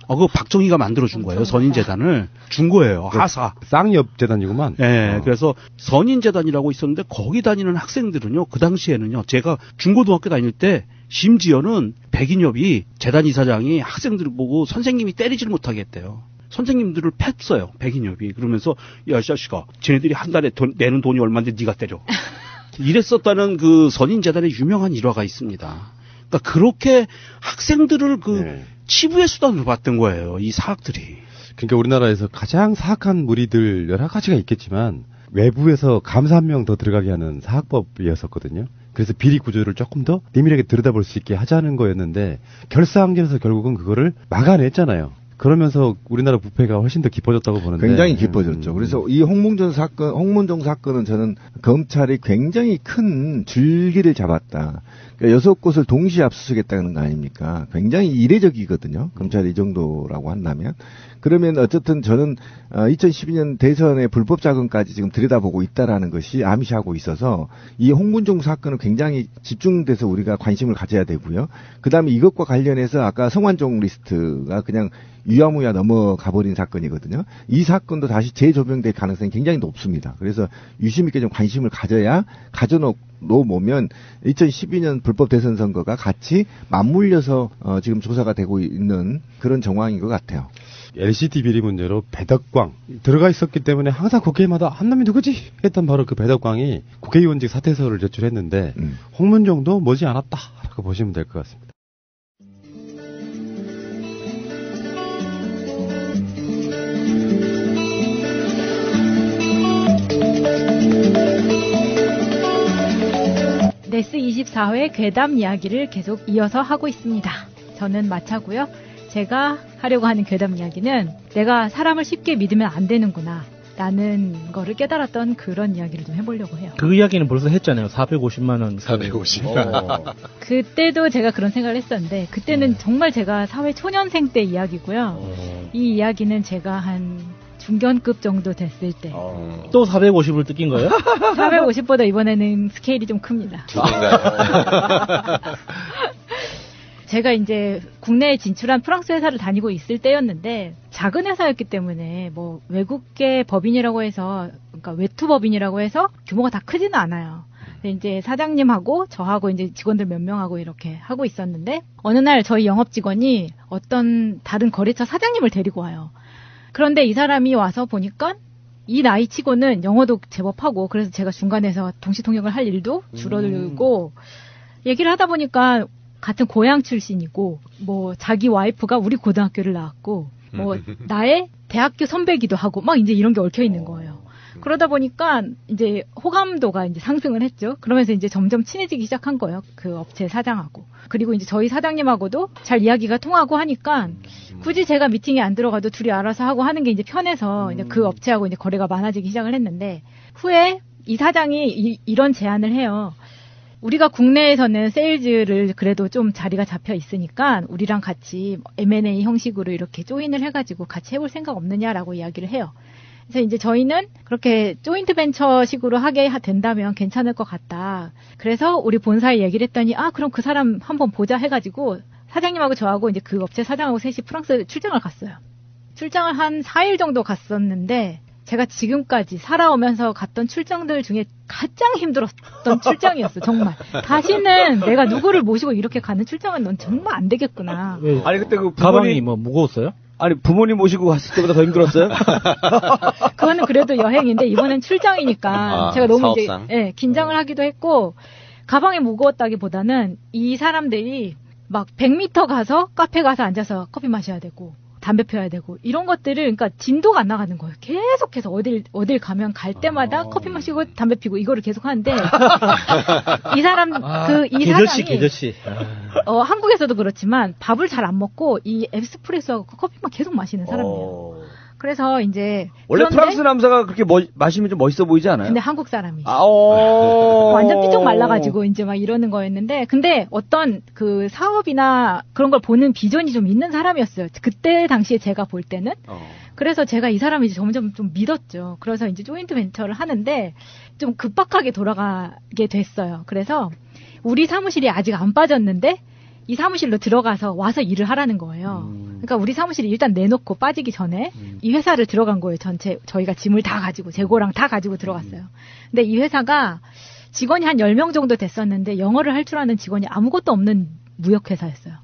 그거 박정희가 만들어준 거예요. 선인재단을 준 거예요. 하사. 쌍엽재단이구만. 네, 그래서 선인재단이라고 있었는데 거기 다니는 학생들은요. 그 당시에는요. 제가 중고등학교 다닐 때 심지어는 백인엽이 재단 이사장이 학생들을 보고 선생님이 때리지를 못하게 했대요. 선생님들을 팼어요. 백인엽이. 그러면서 야, 이 자식아, 쟤네들이 한 달에 내는 돈이 얼마인데 네가 때려. 이랬었다는 그 선인재단의 유명한 일화가 있습니다. 그러니까 그렇게 학생들을 치부의 수단으로 봤던 거예요. 이 사학들이. 그러니까 우리나라에서 가장 사학한 무리들 여러 가지가 있겠지만 외부에서 감사 한 명 더 들어가게 하는 사학법이었었거든요. 그래서 비리 구조를 조금 더 내밀하게 들여다볼 수 있게 하자는 거였는데 결사항전에서 결국은 그거를 막아냈잖아요. 그러면서 우리나라 부패가 훨씬 더 깊어졌다고 보는데. 굉장히 깊어졌죠. 그래서 이 홍문정 사건은 저는 검찰이 굉장히 큰 줄기를 잡았다. 그러니까 6곳을 동시에 압수수색했다는 거 아닙니까? 굉장히 이례적이거든요. 검찰이 이 정도라고 한다면. 그러면 어쨌든 저는 2012년 대선의 불법 자금까지 지금 들여다보고 있다라는 것이 암시하고 있어서 이 홍문종 사건은 굉장히 집중돼서 우리가 관심을 가져야 되고요. 그다음에 이것과 관련해서 아까 성완종 리스트가 그냥 유야무야 넘어가 버린 사건이거든요. 이 사건도 다시 재조명될 가능성이 굉장히 높습니다. 그래서 유심 있게 좀 관심을 가져야 놓으면 2012년 불법 대선 선거가 같이 맞물려서 지금 조사가 되고 있는 그런 정황인 것 같아요. LCT 비리 문제로 배덕광 들어가 있었기 때문에 항상 국회마다 한 놈이 누구지? 했던 바로 그 배덕광이 국회의원직 사퇴서를 제출했는데 홍문정도 머지않았다라고 보시면 될 것 같습니다. 네스 24회 괴담 이야기를 계속 이어서 하고 있습니다. 저는 마차고요. 제가 하려고 하는 괴담 이야기는 내가 사람을 쉽게 믿으면 안 되는구나 라는 거를 깨달았던 그런 이야기를 좀 해보려고 해요. 그 이야기는 벌써 했잖아요. 450만 원. 450. 그때도 제가 그런 생각을 했었는데 그때는 정말 제가 사회 초년생 때 이야기고요. 이 이야기는 제가 한 중견급 정도 됐을 때. 또 450을 뜯긴 거예요? 450보다 이번에는 스케일이 좀 큽니다. 제가 이제 국내에 진출한 프랑스 회사를 다니고 있을 때였는데 작은 회사였기 때문에 뭐 외국계 법인이라고 해서 그러니까 외투 법인이라고 해서 규모가 다 크지는 않아요. 근데 이제 사장님하고 저하고 이제 직원들 몇 명하고 이렇게 하고 있었는데 어느 날 저희 영업 직원이 어떤 다른 거래처 사장님을 데리고 와요. 그런데 이 사람이 와서 보니까 이 나이 치고는 영어도 제법 하고 그래서 제가 중간에서 동시통역을 할 일도 줄어들고 얘기를 하다 보니까 같은 고향 출신이고 뭐 자기 와이프가 우리 고등학교를 나왔고 뭐 나의 대학교 선배기도 하고 막 이제 이런 게 얽혀 있는 거예요. 그러다 보니까 이제 호감도가 이제 상승을 했죠. 그러면서 이제 점점 친해지기 시작한 거예요. 그 업체 사장하고. 그리고 이제 저희 사장님하고도 잘 이야기가 통하고 하니까 굳이 제가 미팅에 안 들어가도 둘이 알아서 하고 하는 게 이제 편해서 이제 그 업체하고 이제 거래가 많아지기 시작을 했는데 후에 이 사장이 이런 제안을 해요. 우리가 국내에서는 세일즈를 그래도 좀 자리가 잡혀 있으니까 우리랑 같이 M&A 형식으로 이렇게 조인을 해가지고 같이 해볼 생각 없느냐라고 이야기를 해요. 그래서 이제 저희는 그렇게 조인트 벤처식으로 하게 된다면 괜찮을 것 같다. 그래서 우리 본사에 얘기를 했더니 그럼 그 사람 한번 보자 해가지고 사장님하고 저하고 이제 그 업체 사장하고 셋이 프랑스 출장을 갔어요. 출장을 한 4일 정도 갔었는데 제가 지금까지 살아오면서 갔던 출장들 중에 가장 힘들었던 출장이었어, 정말. 다시는 내가 누구를 모시고 이렇게 가는 출장은 넌 정말 안 되겠구나. 아니, 그때 그 가방이 뭐 무거웠어요? 아니, 부모님 모시고 갔을 때보다 더 힘들었어요? 그거는 그래도 여행인데, 이번엔 출장이니까 제가 너무 이제, 긴장을 하기도 했고, 가방이 무거웠다기보다는 이 사람들이 막 100m 가서 카페 가서 앉아서 커피 마셔야 되고, 담배 피워야 되고 이런 것들을 그러니까 진도가 안 나가는 거예요. 계속해서 어딜 가면 갈 때마다 커피 마시고 담배 피고 이거를 계속 하는데 이 사람 이 사장이 계절씨. 한국에서도 그렇지만 밥을 잘 안 먹고 이 에스프레소하고 커피만 계속 마시는 사람이에요. 그래서 이제 원래 프랑스 남자가 그렇게 마시면 좀 멋있어 보이지 않아요? 근데 한국 사람이 완전 삐쩍 말라가지고 이제 막 이러는 거였는데 근데 어떤 그 사업이나 그런 걸 보는 비전이 좀 있는 사람이었어요. 그때 당시에 제가 볼 때는 그래서 제가 이 사람을 이제 점점 좀 믿었죠. 그래서 이제 조인트 벤처를 하는데 좀 급박하게 돌아가게 됐어요. 그래서 우리 사무실이 아직 안 빠졌는데 이 사무실로 들어가서 와서 일을 하라는 거예요. 그러니까 우리 사무실이 일단 내놓고 빠지기 전에 이 회사를 들어간 거예요. 전체 저희가 짐을 다 가지고 재고랑 다 가지고 들어갔어요. 근데 이 회사가 직원이 한 10명 정도 됐었는데 영어를 할 줄 아는 직원이 아무것도 없는 무역회사였어요.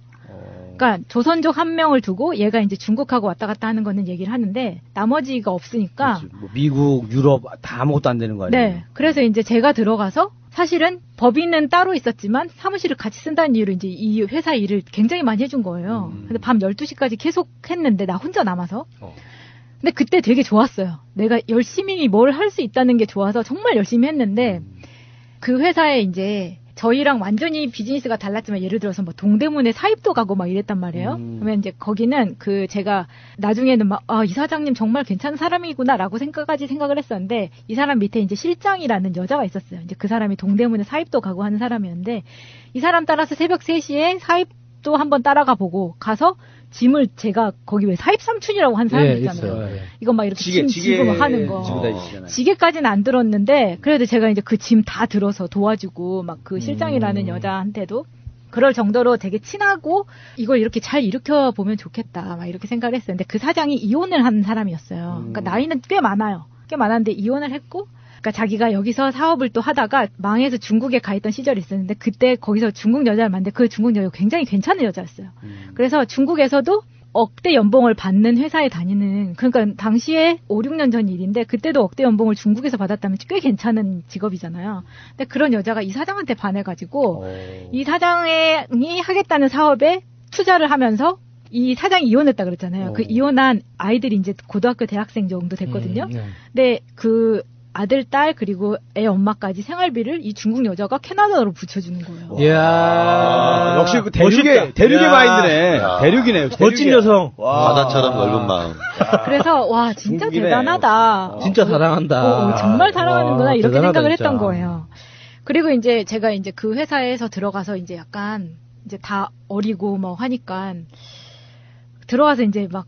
그러니까 조선족 한 명을 두고 얘가 이제 중국하고 왔다 갔다 하는 거는 얘기를 하는데 나머지가 없으니까 뭐 미국, 유럽 다 아무것도 안 되는 거 아니에요? 네. 그래서 이제 제가 들어가서 사실은 법인은 따로 있었지만 사무실을 같이 쓴다는 이유로 이제 이 회사 일을 굉장히 많이 해준 거예요. 근데 밤 12시까지 계속 했는데 나 혼자 남아서. 근데 그때 되게 좋았어요. 내가 열심히 뭘 할 수 있다는 게 좋아서 정말 열심히 했는데 그 회사에 이제 저희랑 완전히 비즈니스가 달랐지만 예를 들어서 뭐 동대문에 사입도 가고 막 이랬단 말이에요. 그러면 이제 거기는 그 제가 나중에는 막 이 사장님 정말 괜찮은 사람이구나라고 생각을 했었는데 이 사람 밑에 이제 실장이라는 여자가 있었어요. 이제 그 사람이 동대문에 사입도 가고 하는 사람이었는데 이 사람 따라서 새벽 3시에 사입도 한번 따라가 보고 가서 짐을 제가 거기 왜 사입 삼촌이라고 한 사람이 있잖아요. 이거 막 이렇게 짐 지고 막 하는 거. 지게까지는 안 들었는데 그래도 제가 이제 그 짐 다 들어서 도와주고 막 그 실장이라는 여자한테도 그럴 정도로 되게 친하고 이걸 이렇게 잘 일으켜 보면 좋겠다 막 이렇게 생각을 했어요. 근데 그 사장이 이혼을 한 사람이었어요. 그러니까 나이는 꽤 많아요. 꽤 많았는데 이혼을 했고 그러니까 자기가 여기서 사업을 또 하다가 망해서 중국에 가 있던 시절이 있었는데 그때 거기서 중국 여자를 만났는데 그 중국 여자가 굉장히 괜찮은 여자였어요. 그래서 중국에서도 억대 연봉을 받는 회사에 다니는 그러니까 당시에 5, 6년 전 일인데 그때도 억대 연봉을 중국에서 받았다면 꽤 괜찮은 직업이잖아요. 근데 그런 여자가 이 사장한테 반해가지고 이 사장이 하겠다는 사업에 투자를 하면서 이 사장이 이혼했다 그랬잖아요. 그 이혼한 아이들이 이제 고등학교 대학생 정도 됐거든요. 근데 그 아들, 딸, 그리고 애 엄마까지 생활비를 이 중국 여자가 캐나다로 붙여주는 거예요. 이야. 역시 그 대륙의 마인드네. 대륙이네요. 멋진 여성. 바다처럼 넓은 마음. 그래서, 와, 진짜 중국이네. 대단하다. 진짜 사랑한다. 정말 사랑하는구나. 이렇게 대단하다, 생각을 진짜. 했던 거예요. 그리고 이제 제가 이제 그 회사에서 들어가서 이제 약간 이제 다 어리고 뭐 하니까 들어와서 이제 막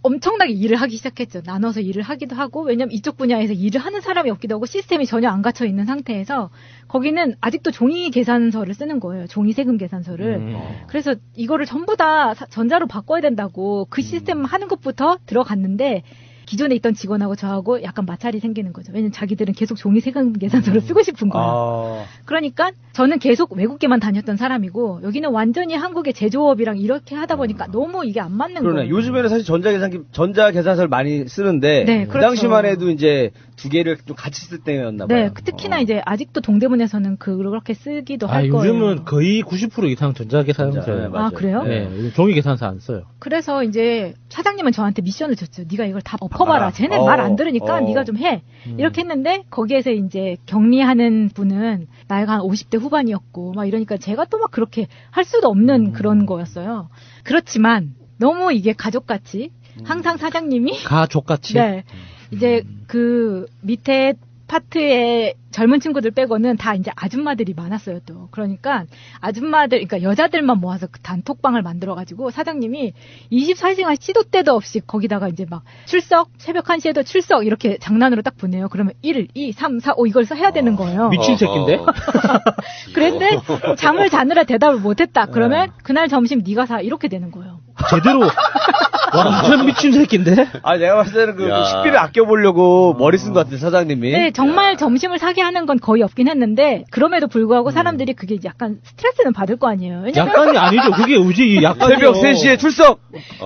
엄청나게 일을 하기 시작했죠. 나눠서 일을 하기도 하고 왜냐면 이쪽 분야에서 일을 하는 사람이 없기도 하고 시스템이 전혀 안 갖춰 있는 상태에서 거기는 아직도 종이 계산서를 쓰는 거예요. 종이 세금 계산서를. 그래서 이거를 전부 다 전자로 바꿔야 된다고 그 시스템 하는 것부터 들어갔는데 기존에 있던 직원하고 저하고 약간 마찰이 생기는 거죠. 왜냐면 자기들은 계속 종이 세금 계산서를 쓰고 싶은 거예요. 그러니까 저는 계속 외국계만 다녔던 사람이고 여기는 완전히 한국의 제조업이랑 이렇게 하다 보니까 너무 이게 안 맞는 거예요. 그러네. 요즘에는 사실 전자계산서를 많이 쓰는데 네, 그 그렇죠. 당시만 해도 이제 두 개를 좀 같이 쓸 때였나 봐요. 네, 특히나 이제 아직도 동대문에서는 그렇게 쓰기도 할 거예요. 요즘은 거의 90% 이상 전자계산서예요. 아, 그래요? 네, 종이 계산서 안 써요. 그래서 이제 사장님은 저한테 미션을 줬죠. 네가 이걸 다 엎어봐라. 쟤네 말 안 들으니까 네가 좀 해. 이렇게 했는데 거기에서 이제 격리하는 분은 나이가 한 50대 후반이었고 막 이러니까 제가 또 막 그렇게 할 수도 없는 그런 거였어요. 그렇지만 너무 이게 가족같이 항상 사장님이 가족같이? 네. 이제 그 밑에 파트에 젊은 친구들 빼고는 다 이제 아줌마들이 많았어요, 또. 그러니까 아줌마들, 그러니까 여자들만 모아서 그 단톡방을 만들어가지고 사장님이 24시간 시도 때도 없이 거기다가 이제 막 출석, 새벽 1시에도 출석 이렇게 장난으로 딱 보내요. 그러면 1, 2, 3, 4, 5 이걸 해야 되는 거예요. 미친 새끼인데? 그런데 잠을 자느라 대답을 못했다. 그러면 그날 점심 네가 사. 이렇게 되는 거예요. 제대로. 완전 미친 새끼인데? 아, 내가 봤을 때는 그 식비를 아껴보려고 머리 쓴 것 같은 사장님이. 네, 정말 점심을 사게 하는 건 거의 없긴 했는데, 그럼에도 불구하고 사람들이 그게 약간 스트레스는 받을 거 아니에요. 왜냐면 약간이 아니죠. 그게 우지 약간. 새벽 3시에 출석!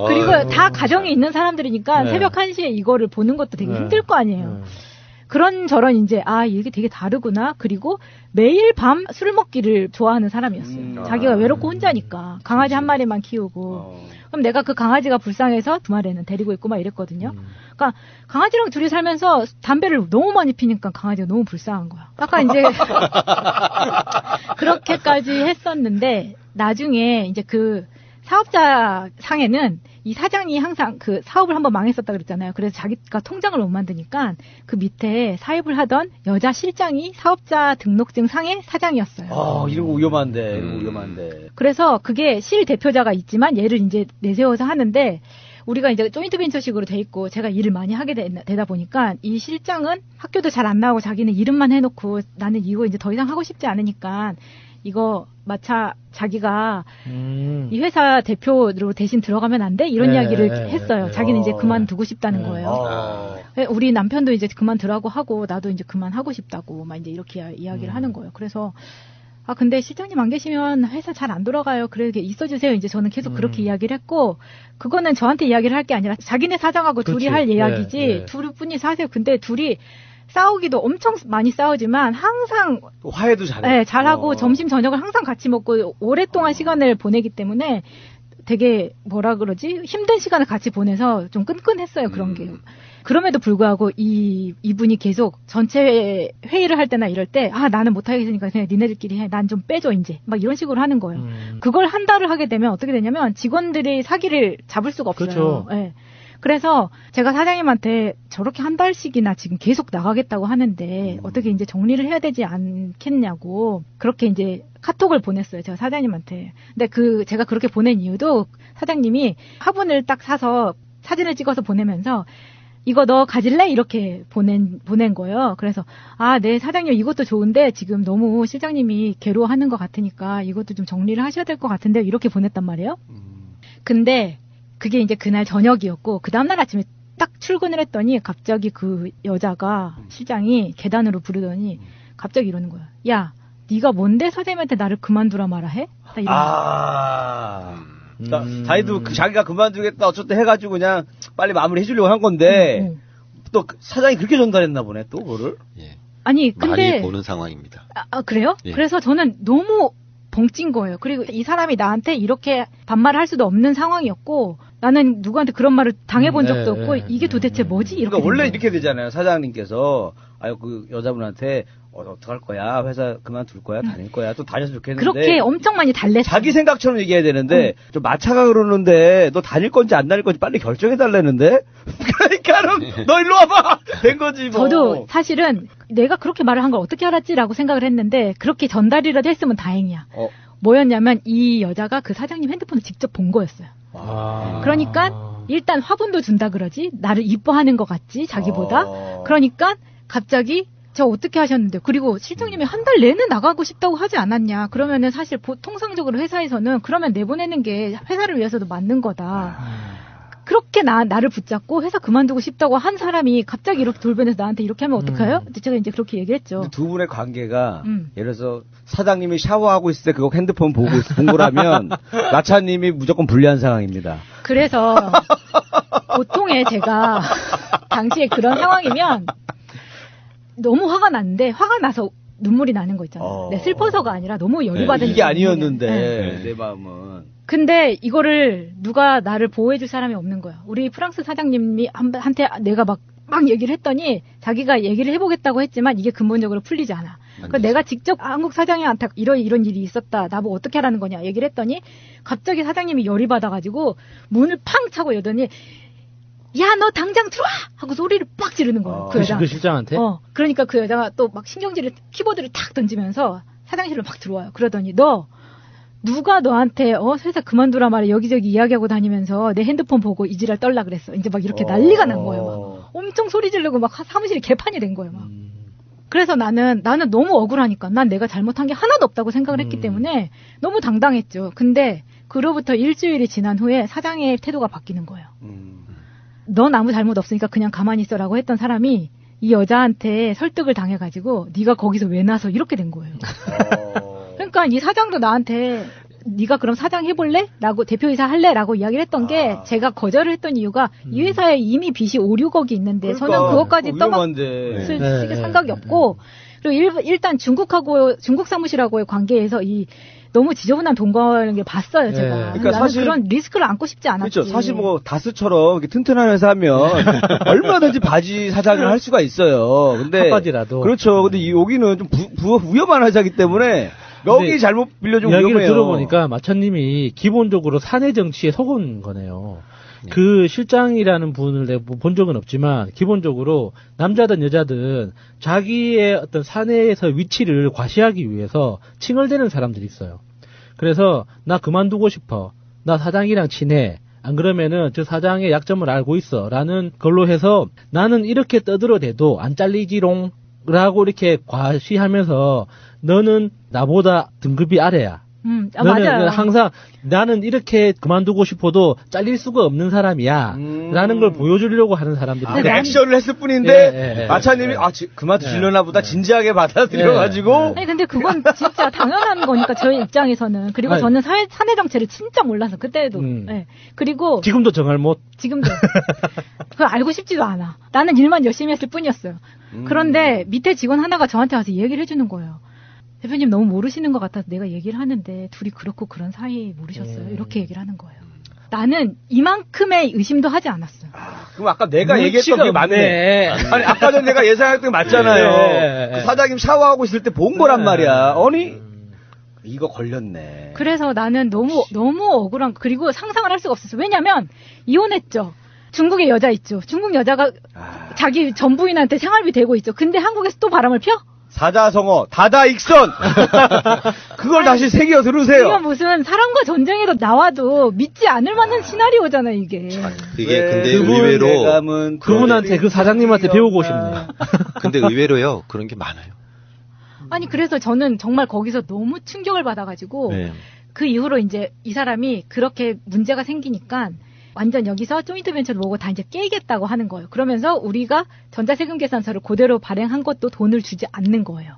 그리고 다 가정에 있는 사람들이니까 네. 새벽 1시에 이거를 보는 것도 되게 힘들 거 아니에요. 그런저런 이제 이게 되게 다르구나. 그리고 매일 밤 술 먹기를 좋아하는 사람이었어요. 자기가 외롭고 혼자니까 강아지 한 마리만 키우고 그럼 내가 그 강아지가 불쌍해서 주말에는 데리고 있고 막 이랬거든요. 그러니까 강아지랑 둘이 살면서 담배를 너무 많이 피니까 강아지가 너무 불쌍한 거야. 아까 이제 그렇게까지 했었는데 나중에 이제 그 사업자 상에는 이 사장이 항상 그 사업을 한번 망했었다 그랬잖아요. 그래서 자기가 통장을 못 만드니까 그 밑에 사입을 하던 여자 실장이 사업자 등록증 상의 사장이었어요. 이런 거 위험한데. 그래서 그게 실 대표자가 있지만 얘를 이제 내세워서 하는데 우리가 이제 조인트 벤처식으로 돼 있고 제가 일을 많이 하게 되다 보니까 이 실장은 학교도 잘 안 나오고 자기는 이름만 해놓고 나는 이거 이제 더 이상 하고 싶지 않으니까 이거 마차 자기가 이 회사 대표로 대신 들어가면 안 돼? 이런 이야기를 했어요. 자기는 이제 그만두고 싶다는 거예요. 우리 남편도 이제 그만두라고 하고 나도 이제 그만하고 싶다고 막 이제 이렇게 이야기를 하는 거예요. 그래서 근데 실장님 안 계시면 회사 잘 안 돌아가요. 그렇게 있어주세요. 이제 저는 계속 그렇게 이야기를 했고, 그거는 저한테 이야기를 할 게 아니라 자기네 사장하고 둘이 할 이야기지, 둘뿐이 사세요. 근데 둘이 싸우기도 엄청 많이 싸우지만 항상 화해도 잘해. 네, 잘하고 점심 저녁을 항상 같이 먹고 오랫동안 시간을 보내기 때문에 되게 뭐라 그러지? 힘든 시간을 같이 보내서 좀 끈끈했어요. 그런 게. 그럼에도 불구하고 이분이 계속 전체 회의를 할 때나 이럴 때 나는 못하겠으니까 그냥 니네들끼리 해. 난 좀 빼줘 이제. 막 이런 식으로 하는 거예요. 그걸 한 달을 하게 되면 어떻게 되냐면 직원들이 사기를 잡을 수가 없어요. 그렇죠. 네. 그래서 제가 사장님한테 저렇게 한 달씩이나 지금 계속 나가겠다고 하는데 어떻게 이제 정리를 해야 되지 않겠냐고 그렇게 이제 카톡을 보냈어요. 제가 사장님한테. 근데 제가 그렇게 보낸 이유도 사장님이 화분을 딱 사서 사진을 찍어서 보내면서 이거 너 가질래? 이렇게 보낸 거예요. 그래서 네 사장님 이것도 좋은데 지금 너무 실장님이 괴로워하는 것 같으니까 이것도 좀 정리를 하셔야 될 것 같은데 이렇게 보냈단 말이에요. 근데 그게 이제 그날 저녁이었고 그 다음날 아침에 딱 출근을 했더니 갑자기 그 여자가 실장이 계단으로 부르더니 갑자기 이러는 거야. 야, 네가 뭔데 사장님한테 나를 그만두라 말아 해? 딱 이러는 자기도 자기가 그만두겠다 어쨌든 해가지고 그냥 빨리 마무리 해주려고 한 건데 또 사장이 그렇게 전달했나 보네 또 그거를. 아니 근데 많이 보는 상황입니다. 그래요? 예. 그래서 저는 너무 벙찐 거예요. 그리고 이 사람이 나한테 이렇게 반말을 할 수도 없는 상황이었고 나는 누구한테 그런 말을 당해본 적도 없고 이게 도대체 뭐지? 이렇게 그러니까 원래 이렇게 되잖아요. 사장님께서 그 여자분한테 어떡할 거야? 회사 그만둘 거야? 다닐 거야? 또 다녔으면 좋겠는데 그렇게 엄청 많이 달랬어요. 자기 생각처럼 얘기해야 되는데 좀 마차가 그러는데 너 다닐 건지 안 다닐 건지 빨리 결정해 달라는데 그러니까는 너 일로 와봐 된 거지 뭐. 저도 사실은 내가 그렇게 말을 한 걸 어떻게 알았지라고 생각을 했는데 그렇게 전달이라도 했으면 다행이야. 뭐였냐면 이 여자가 그 사장님 핸드폰을 직접 본 거였어요. 그러니까 일단 화분도 준다 그러지 나를 이뻐하는 것 같지 자기보다. 그러니까 갑자기 저 어떻게 하셨는데 그리고 실장님이 한 달 내내 나가고 싶다고 하지 않았냐. 그러면은 사실 통상적으로 회사에서는 그러면 내보내는 게 회사를 위해서도 맞는 거다. 그렇게 나를 붙잡고 회사 그만두고 싶다고 한 사람이 갑자기 이렇게 돌변해서 나한테 이렇게 하면 어떡해요? 제가 이제 그렇게 얘기했죠. 두 분의 관계가 예를 들어서 사장님이 샤워하고 있을 때 그거 핸드폰 본 거라면 나차님이 무조건 불리한 상황입니다. 그래서 보통에 제가 당시에 그런 상황이면 너무 화가 났는데 화가 나서 눈물이 나는 거 있잖아요. 슬퍼서가 아니라 너무 열이 받은 이게 아니었는데 내 마음은. 근데 이거를 누가 나를 보호해줄 사람이 없는 거야. 우리 프랑스 사장님이 한테 내가 막 얘기를 했더니 자기가 얘기를 해보겠다고 했지만 이게 근본적으로 풀리지 않아. 그러니까 내가 직접 한국 사장님한테 이런 일이 있었다. 나보고 어떻게 하라는 거냐 얘기를 했더니 갑자기 사장님이 열이 받아가지고 문을 팡 차고 여더니 야, 너 당장 들어와! 하고 소리를 빡 지르는 거예요. 그 여자. 그 실장한테? 그러니까 그 여자가 또 막 키보드를 탁 던지면서 사장실로 막 들어와요. 그러더니 누가 너한테 회사 그만두라 말해 여기저기 이야기하고 다니면서 내 핸드폰 보고 이지랄 떨라 그랬어. 이제 막 이렇게 난리가 난 거예요. 막 엄청 소리 지르고 막 사무실이 개판이 된 거예요. 막. 그래서 나는 너무 억울하니까 난 내가 잘못한 게 하나도 없다고 생각을 했기 때문에 너무 당당했죠. 근데 그로부터 일주일이 지난 후에 사장의 태도가 바뀌는 거예요. 넌 아무 잘못 없으니까 그냥 가만히 있어라고 했던 사람이 이 여자한테 설득을 당해가지고 네가 거기서 왜 나서 이렇게 된 거예요. 그러니까 이 사장도 나한테 네가 그럼 사장 해볼래? 라고 대표이사 할래? 라고 이야기를 했던 게 제가 거절을 했던 이유가 이 회사에 이미 빚이 5, 6억이 있는데 저는 그것까지 떠맡을 생각이 없고 그리고 일단 중국 사무실하고의 관계에서 너무 지저분한 돈 거는 게 봤어요, 제가. 그러니까 나는 사실 그런 리스크를 안고 싶지 않았지. 그렇죠. 사실 뭐 다스처럼 이렇게 튼튼한 회사 하면 얼마든지 바지 사장을 할 수가 있어요. 근데 핫바지라도. 그렇죠. 근데 여기는 좀 위험한 회사이기 때문에 여기 잘못 빌려주면 이야기를 위험해요. 들어보니까 마천님이 기본적으로 사내 정치에 속은 거네요. 그 실장이라는 분을 내가 본 적은 없지만 기본적으로 남자든 여자든 자기의 어떤 사내에서 위치를 과시하기 위해서 칭얼대는 사람들이 있어요. 그래서 나 그만두고 싶어. 나 사장이랑 친해. 안 그러면은 저 사장의 약점을 알고 있어. 라는 걸로 해서 나는 이렇게 떠들어대도 안 잘리지롱. 라고 이렇게 과시하면서 너는 나보다 등급이 아래야. 너는 맞아요. 항상 나는 이렇게 그만두고 싶어도 잘릴 수가 없는 사람이야. 라는 걸 보여주려고 하는 사람들이 액션을 했을 뿐인데 마차님이 그만두시려나 보다 진지하게 받아들여가지고 아니 근데 그건 진짜 당연한 거니까 저희 입장에서는. 그리고 아니. 저는 사내 정체를 진짜 몰라서 그때도. 그리고 지금도 정말 지금도 그걸 알고 싶지도 않아. 나는 일만 열심히 했을 뿐이었어요. 그런데 밑에 직원 하나가 저한테 와서 얘기를 해주는 거예요. 대표님 너무 모르시는 것 같아서 내가 얘기를 하는데 둘이 그렇고 그런 사이 모르셨어요. 이렇게 얘기를 하는 거예요. 나는 이만큼의 의심도 하지 않았어요. 그럼 아까 내가 얘기했던 게 맞네. 아니 아까 전에 내가 예상했던 게 맞잖아요. 그 사장님 샤워하고 있을 때 본 거란 말이야. 아니 이거 걸렸네. 그래서 나는 너무 억울한 거. 그리고 상상을 할 수가 없었어요. 왜냐면 이혼했죠. 중국에 여자 있죠. 중국 여자가 자기 전 부인한테 생활비 대고 있죠. 근데 한국에서 또 바람을 펴? 사자성어 다다익선 그걸 다시 새겨 들으세요. 이건 무슨 사람과 전쟁에도 나와도 믿지 않을 만한 시나리오잖아 이게. 이게 근데 의외로 그분한테 그 사장님한테 배우고 싶네요. 근데 의외로요 그런 게 많아요. 아니 그래서 저는 정말 거기서 너무 충격을 받아가지고 그 이후로 이제 이 사람이 그렇게 문제가 생기니까 완전 여기서 조인트 벤처를 보고 다 이제 깨겠다고 하는 거예요. 그러면서 우리가 전자세금 계산서를 그대로 발행한 것도 돈을 주지 않는 거예요.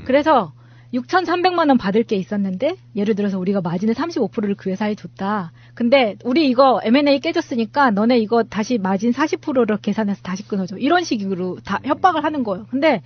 그래서 6,300만 원 받을 게 있었는데 예를 들어서 우리가 마진의 35%를 그 회사에 줬다. 근데 우리 이거 M&A 깨졌으니까 너네 이거 다시 마진 40%를 계산해서 다시 끊어줘. 이런 식으로 다 협박을 하는 거예요. 근데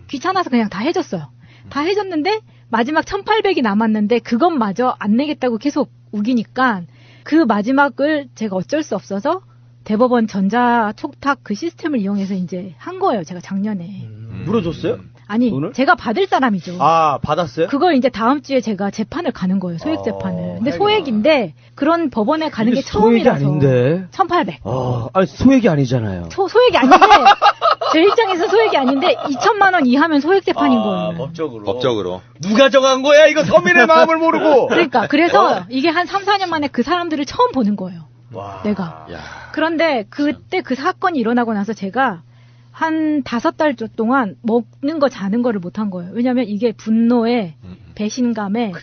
귀찮아서 그냥 다 해줬어요. 다 해줬는데 마지막 1,800이 남았는데 그것마저 안 내겠다고 계속 우기니까 그 마지막을 제가 어쩔 수 없어서 대법원 전자촉탁 그 시스템을 이용해서 이제 한 거예요. 제가 작년에. 물어줬어요? 아니, 돈을? 제가 받을 사람이죠. 아, 받았어요? 그걸 이제 다음 주에 제가 재판을 가는 거예요. 소액 재판을. 근데 소액인데 그런 법원에 가는 게 처음이라서. 소액이 아닌데. 1,800. 아니, 소액이 아니잖아요. 소액이 아닌데 제 입장에서 소액이 아닌데 2천만 원 이하면 소액 재판인 거예요. 법적으로. 누가 정한 거야? 이거 서민의 마음을 모르고. 그러니까 그래서 이게 한 3, 4년 만에 그 사람들을 처음 보는 거예요. 내가. 그런데 그때 그 사건이 일어나고 나서 제가 한 5달 동안 먹는 거 자는 거를 못한 거예요. 왜냐면 이게 분노에 배신감에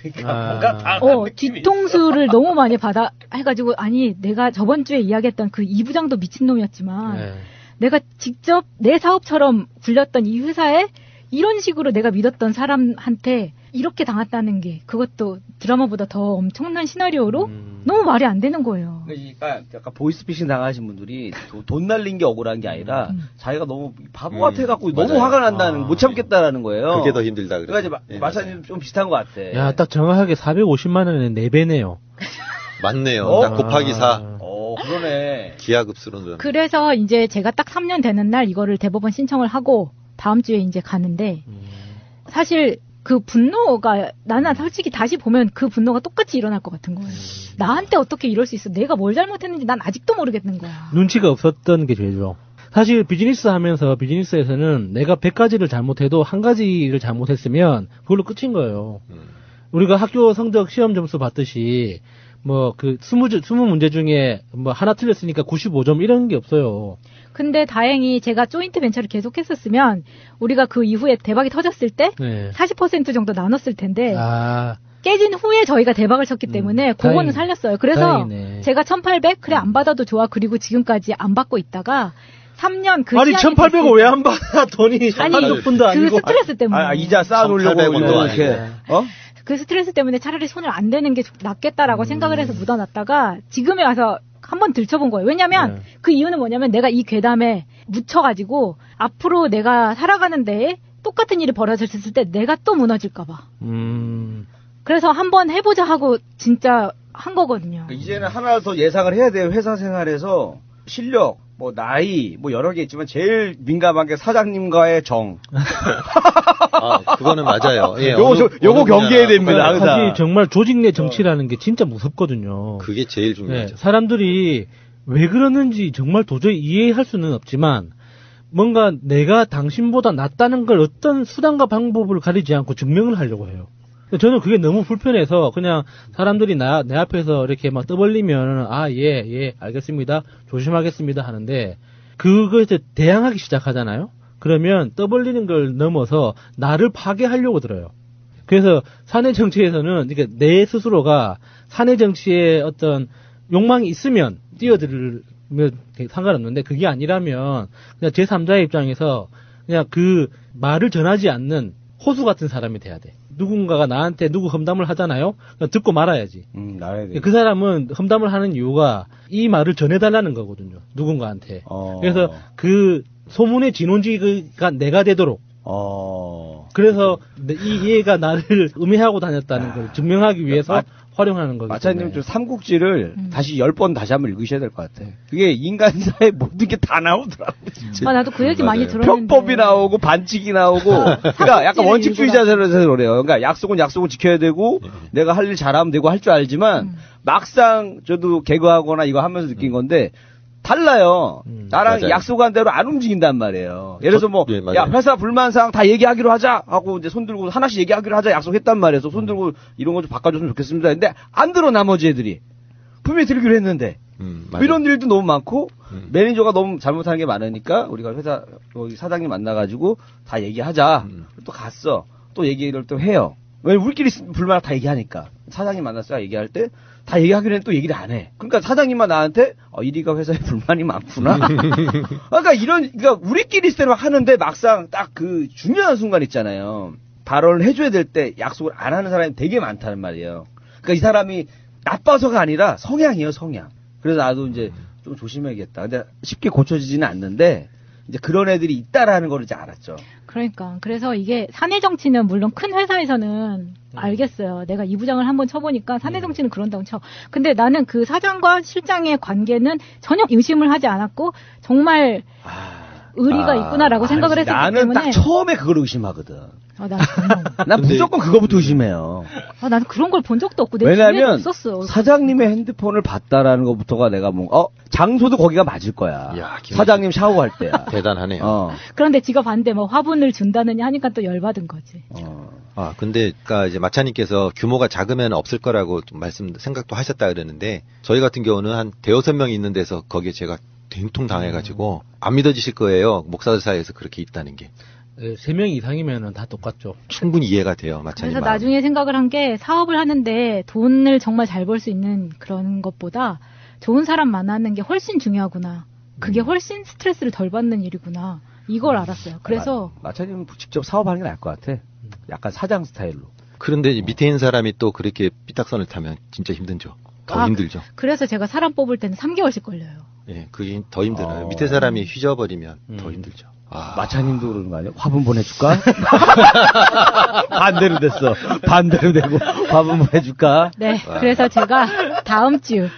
뒤통수를 너무 많이 받아 해가지고 아니 내가 저번 주에 이야기했던 그 이 부장도 미친놈이었지만 내가 직접 내 사업처럼 굴렸던 이 회사에 이런 식으로 내가 믿었던 사람한테 이렇게 당했다는 게 그것도 드라마보다 더 엄청난 시나리오로 너무 말이 안 되는 거예요. 그러니까 약간 보이스피싱 당하신 분들이 돈 날린 게 억울한 게 아니라 자기가 너무 바보 같아갖고 너무 화가 난다는 못 참겠다라는 거예요. 그게 더 힘들다 그래. 그러니까 이제 마사님 좀 비슷한 것 같아. 야, 딱 정확하게 450만 원에 4배네요. 맞네요. 딱 곱하기 4. 그러네. 기하급수로는. 그래서 이제 제가 딱 3년 되는 날 이거를 대법원 신청을 하고 다음 주에 이제 가는데 사실 그 분노가 나는 솔직히 다시 보면 그 분노가 똑같이 일어날 것 같은 거예요. 나한테 어떻게 이럴 수 있어? 내가 뭘 잘못했는지 난 아직도 모르겠는 거야. 눈치가 없었던 게 죄죠. 사실 비즈니스 하면서 비즈니스에서는 내가 100가지를 잘못해도 한 가지를 잘못했으면 그걸로 끝인 거예요. 우리가 학교 성적 시험 점수 봤듯이 뭐 그 20문제 중에 뭐 하나 틀렸으니까 95점 이런 게 없어요. 근데 다행히 제가 조인트 벤처를 계속 했었으면 우리가 그 이후에 대박이 터졌을 때 40% 정도 나눴을 텐데 깨진 후에 저희가 대박을 쳤기 때문에 그거는 살렸어요. 그래서 다행이네. 제가 1,800 그래 안 받아도 좋아 그리고 지금까지 안 받고 있다가 3년 그 아니 1,800을 왜 안 받아? 돈이 아니 한 푼도 아니고. 그 스트레스 때문에. 이자 쌓아놓으려고 이렇게. 그 스트레스 때문에 차라리 손을 안 대는 게 낫겠다라고 생각을 해서 묻어놨다가 지금에 와서 한번 들춰본 거예요. 왜냐면 그 이유는 뭐냐면 내가 이 괴담에 묻혀가지고 앞으로 내가 살아가는 데에 똑같은 일이 벌어졌을 때 내가 또 무너질까봐. 그래서 한번 해보자 하고 진짜 한 거거든요. 이제는 하나 더 예상을 해야 돼요. 회사 생활에서 실력, 뭐 나이, 뭐 여러 개 있지만 제일 민감한 게 사장님과의 정. 그거는 맞아요. 예, 요거 경계해야 됩니다. 사실 정말 조직 내 정치라는 게 진짜 무섭거든요. 그게 제일 중요하죠. 사람들이 왜 그러는지 정말 도저히 이해할 수는 없지만 뭔가 내가 당신보다 낫다는 걸 어떤 수단과 방법을 가리지 않고 증명을 하려고 해요. 저는 그게 너무 불편해서 그냥 사람들이 내 앞에서 이렇게 막 떠벌리면 예, 알겠습니다. 조심하겠습니다 하는데 그것에 대항하기 시작하잖아요. 그러면 떠벌리는 걸 넘어서 나를 파괴하려고 들어요. 그래서 사내 정치에서는 그러니까 내 스스로가 사내 정치에 어떤 욕망이 있으면 뛰어들면 상관없는데 그게 아니라면 그냥 제3자의 입장에서 그냥 그 말을 전하지 않는 호수 같은 사람이 돼야 돼. 누군가가 나한테 누구 험담을 하잖아요. 그냥 듣고 말아야지. 알아야 돼. 그 사람은 험담을 하는 이유가 이 말을 전해달라는 거거든요. 누군가한테. 그래서 그 소문의 진원지가 내가 되도록. 그래서 이 얘가 나를 음해하고 다녔다는 걸 증명하기 위해서 활용하는 거기 때문에. 마차님 좀 삼국지를 다시 10번 다시 한번 읽으셔야 될 것 같아. 그게 인간사의 모든 게 다 나오더라고. 진짜. 나도 그 얘기 많이 들었는데. 편법이 나오고 반칙이 나오고. 그러니까 약간 원칙주의자들에서 그래요. 그러니까 약속은 지켜야 되고 내가 할 일 잘하면 되고 할 줄 알지만 막상 저도 개그하거나 이거 하면서 느낀 건데 달라요. 나랑 맞아요. 약속한 대로 안 움직인단 말이에요. 예를 들어서 야, 회사 불만사항 다 얘기하기로 하자 하고 이제 손 들고 하나씩 얘기하기로 하자 약속했단 말이에요. 손 들고 이런 거 좀 바꿔줬으면 좋겠습니다. 근데 안 들어 나머지 애들이. 분명히 들기로 했는데. 이런 일도 너무 많고 매니저가 너무 잘못하는 게 많으니까 우리가 회사 사장님 만나가지고 다 얘기하자. 또 갔어. 또 얘기를 또 해요. 왜 우리끼리 불만을 다 얘기하니까. 사장님 만났어요. 얘기할 때 다 얘기하기로 했는데 또 얘기를 안 해. 그러니까 사장님만 나한테 이리가 회사에 불만이 많구나. 그러니까 우리끼리 있을 때는 하는데 막상 딱 그 중요한 순간 있잖아요. 발언을 해줘야 될 때 약속을 안 하는 사람이 되게 많다는 말이에요. 그러니까 이 사람이 나빠서가 아니라 성향이에요, 성향. 그래서 나도 이제 좀 조심해야겠다. 근데 쉽게 고쳐지지는 않는데 이제 그런 애들이 있다라는 걸 이제 알았죠. 그러니까 그래서 이게 사내 정치는 물론 큰 회사에서는 알겠어요. 내가 이 부장을 한번 쳐보니까 사내 정치는 그런다고 쳐. 근데 나는 그 사장과 실장의 관계는 전혀 의심을 하지 않았고 정말 의리가 있구나라고 생각을 했었기 나는 때문에. 딱 처음에 그걸 의심하거든. 난 무조건 그거부터 의심해요. 나는 그런 걸 본 적도 없고 내 왜냐면 주위에도 없었어. 사장님의 핸드폰을 봤다라는 것부터가 내가 장소도 거기가 맞을 거야. 사장님 샤워할 때야. 대단하네요. 그런데 지가 봤는데 뭐 화분을 준다느니 하니까 또 열받은 거지. 근데 그러니까 이제 마차님께서 규모가 작으면 없을 거라고 좀 생각도 하셨다 그러는데 저희 같은 경우는 한 대여섯 명이 있는 데서 거기에 제가 된통 당해가지고 안 믿어지실 거예요. 목사들 사이에서 그렇게 있다는 게. 3명 이상이면은 다 똑같죠. 충분히 이해가 돼요, 마차님. 그래서 나중에 생각을 한 게 사업을 하는데 돈을 정말 잘 벌 수 있는 그런 것보다 좋은 사람 만나는 게 훨씬 중요하구나. 그게 훨씬 스트레스를 덜 받는 일이구나. 이걸 알았어요. 그래서 마차님 직접 사업하는 게 나을 것 같아. 약간 사장 스타일로. 그런데 밑에 있는 사람이 또 그렇게 삐딱선을 타면 진짜 힘들죠. 더 힘들죠. 그래서 제가 사람 뽑을 때는 3개월씩 걸려요. 예, 그게 더 힘들어요. 밑에 사람이 휘저어버리면 더 힘들죠. 마차님도 그러는 거 아니에요? 화분 보내줄까? 반대로 됐어. 반대로 되고 화분 보내줄까? 네, 그래서 제가 다음 주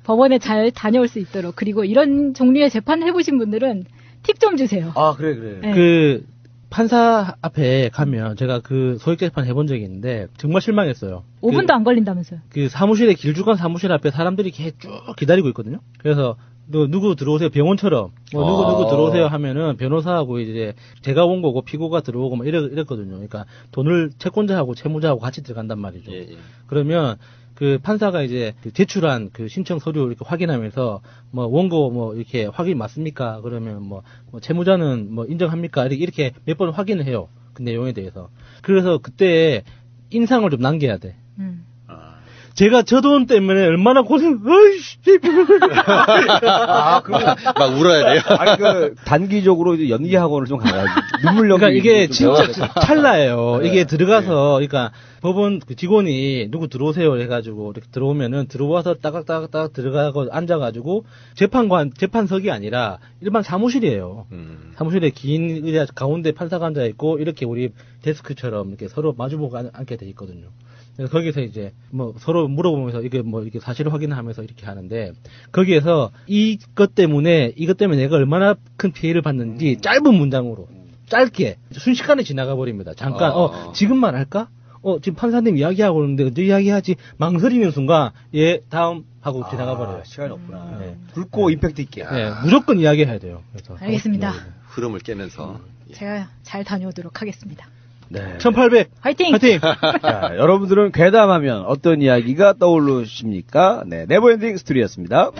법원에 잘 다녀올 수 있도록 그리고 이런 종류의 재판 해보신 분들은 팁 좀 주세요. 그래. 네. 그 판사 앞에 가면 제가 그 소액 재판 해본 적이 있는데 정말 실망했어요. 5분도 안 걸린다면서요? 그 사무실에 길쭉한 사무실 앞에 사람들이 쭉 기다리고 있거든요. 그래서 누구 들어오세요 병원처럼 누구 들어오세요 하면은 변호사하고 이제 제가 온 거고 피고가 들어오고 막 이랬거든요. 그러니까 돈을 채권자하고 채무자하고 같이 들어간단 말이죠. 그러면 그 판사가 이제 제출한 그 신청 서류 이렇게 확인하면서 뭐 원고 뭐 이렇게 확인 맞습니까? 그러면 뭐 채무자는 뭐 인정합니까? 이렇게 몇 번 확인을 해요. 그 내용에 대해서. 그래서 그때 인상을 좀 남겨야 돼. 제가 저 돈 때문에 얼마나 어이씨. 막 울어야 돼요. 아니, 단기적으로 연기 학원을 좀 가가지고, 눈물 연기. 그러니까 이게 진짜 찰나예요. 이게 들어가서, 그러니까 법원 그 직원이 누구 들어오세요 해가지고, 이렇게 들어오면은 들어와서 따각따각 들어가고 앉아가지고, 재판석이 아니라 일반 사무실이에요. 사무실에 긴 의자 가운데 판사가 앉아있고, 이렇게 우리 데스크처럼 이렇게 서로 마주보고 앉게 돼 있거든요. 그래서 거기서 이제 뭐 서로 물어보면서 이게 뭐 이렇게 사실 확인하면서 이렇게 하는데 거기에서 이것 때문에 내가 얼마나 큰 피해를 받는지 짧은 문장으로 짧게 순식간에 지나가 버립니다. 잠깐 지금만 할까? 지금 판사님 이야기하고 있는데 언제 이야기하지? 망설이는 순간 다음 하고 지나가 버려요. 시간이 없구나. 네. 굵고 임팩트 있게. 네, 무조건 이야기해야 돼요. 그래서 알겠습니다. 흐름을 깨면서 제가 잘 다녀오도록 하겠습니다. 네. 1800 화이팅! 화이팅! 자, 여러분들은 괴담하면 어떤 이야기가 떠오르십니까? 네, 네버엔딩 스토리였습니다.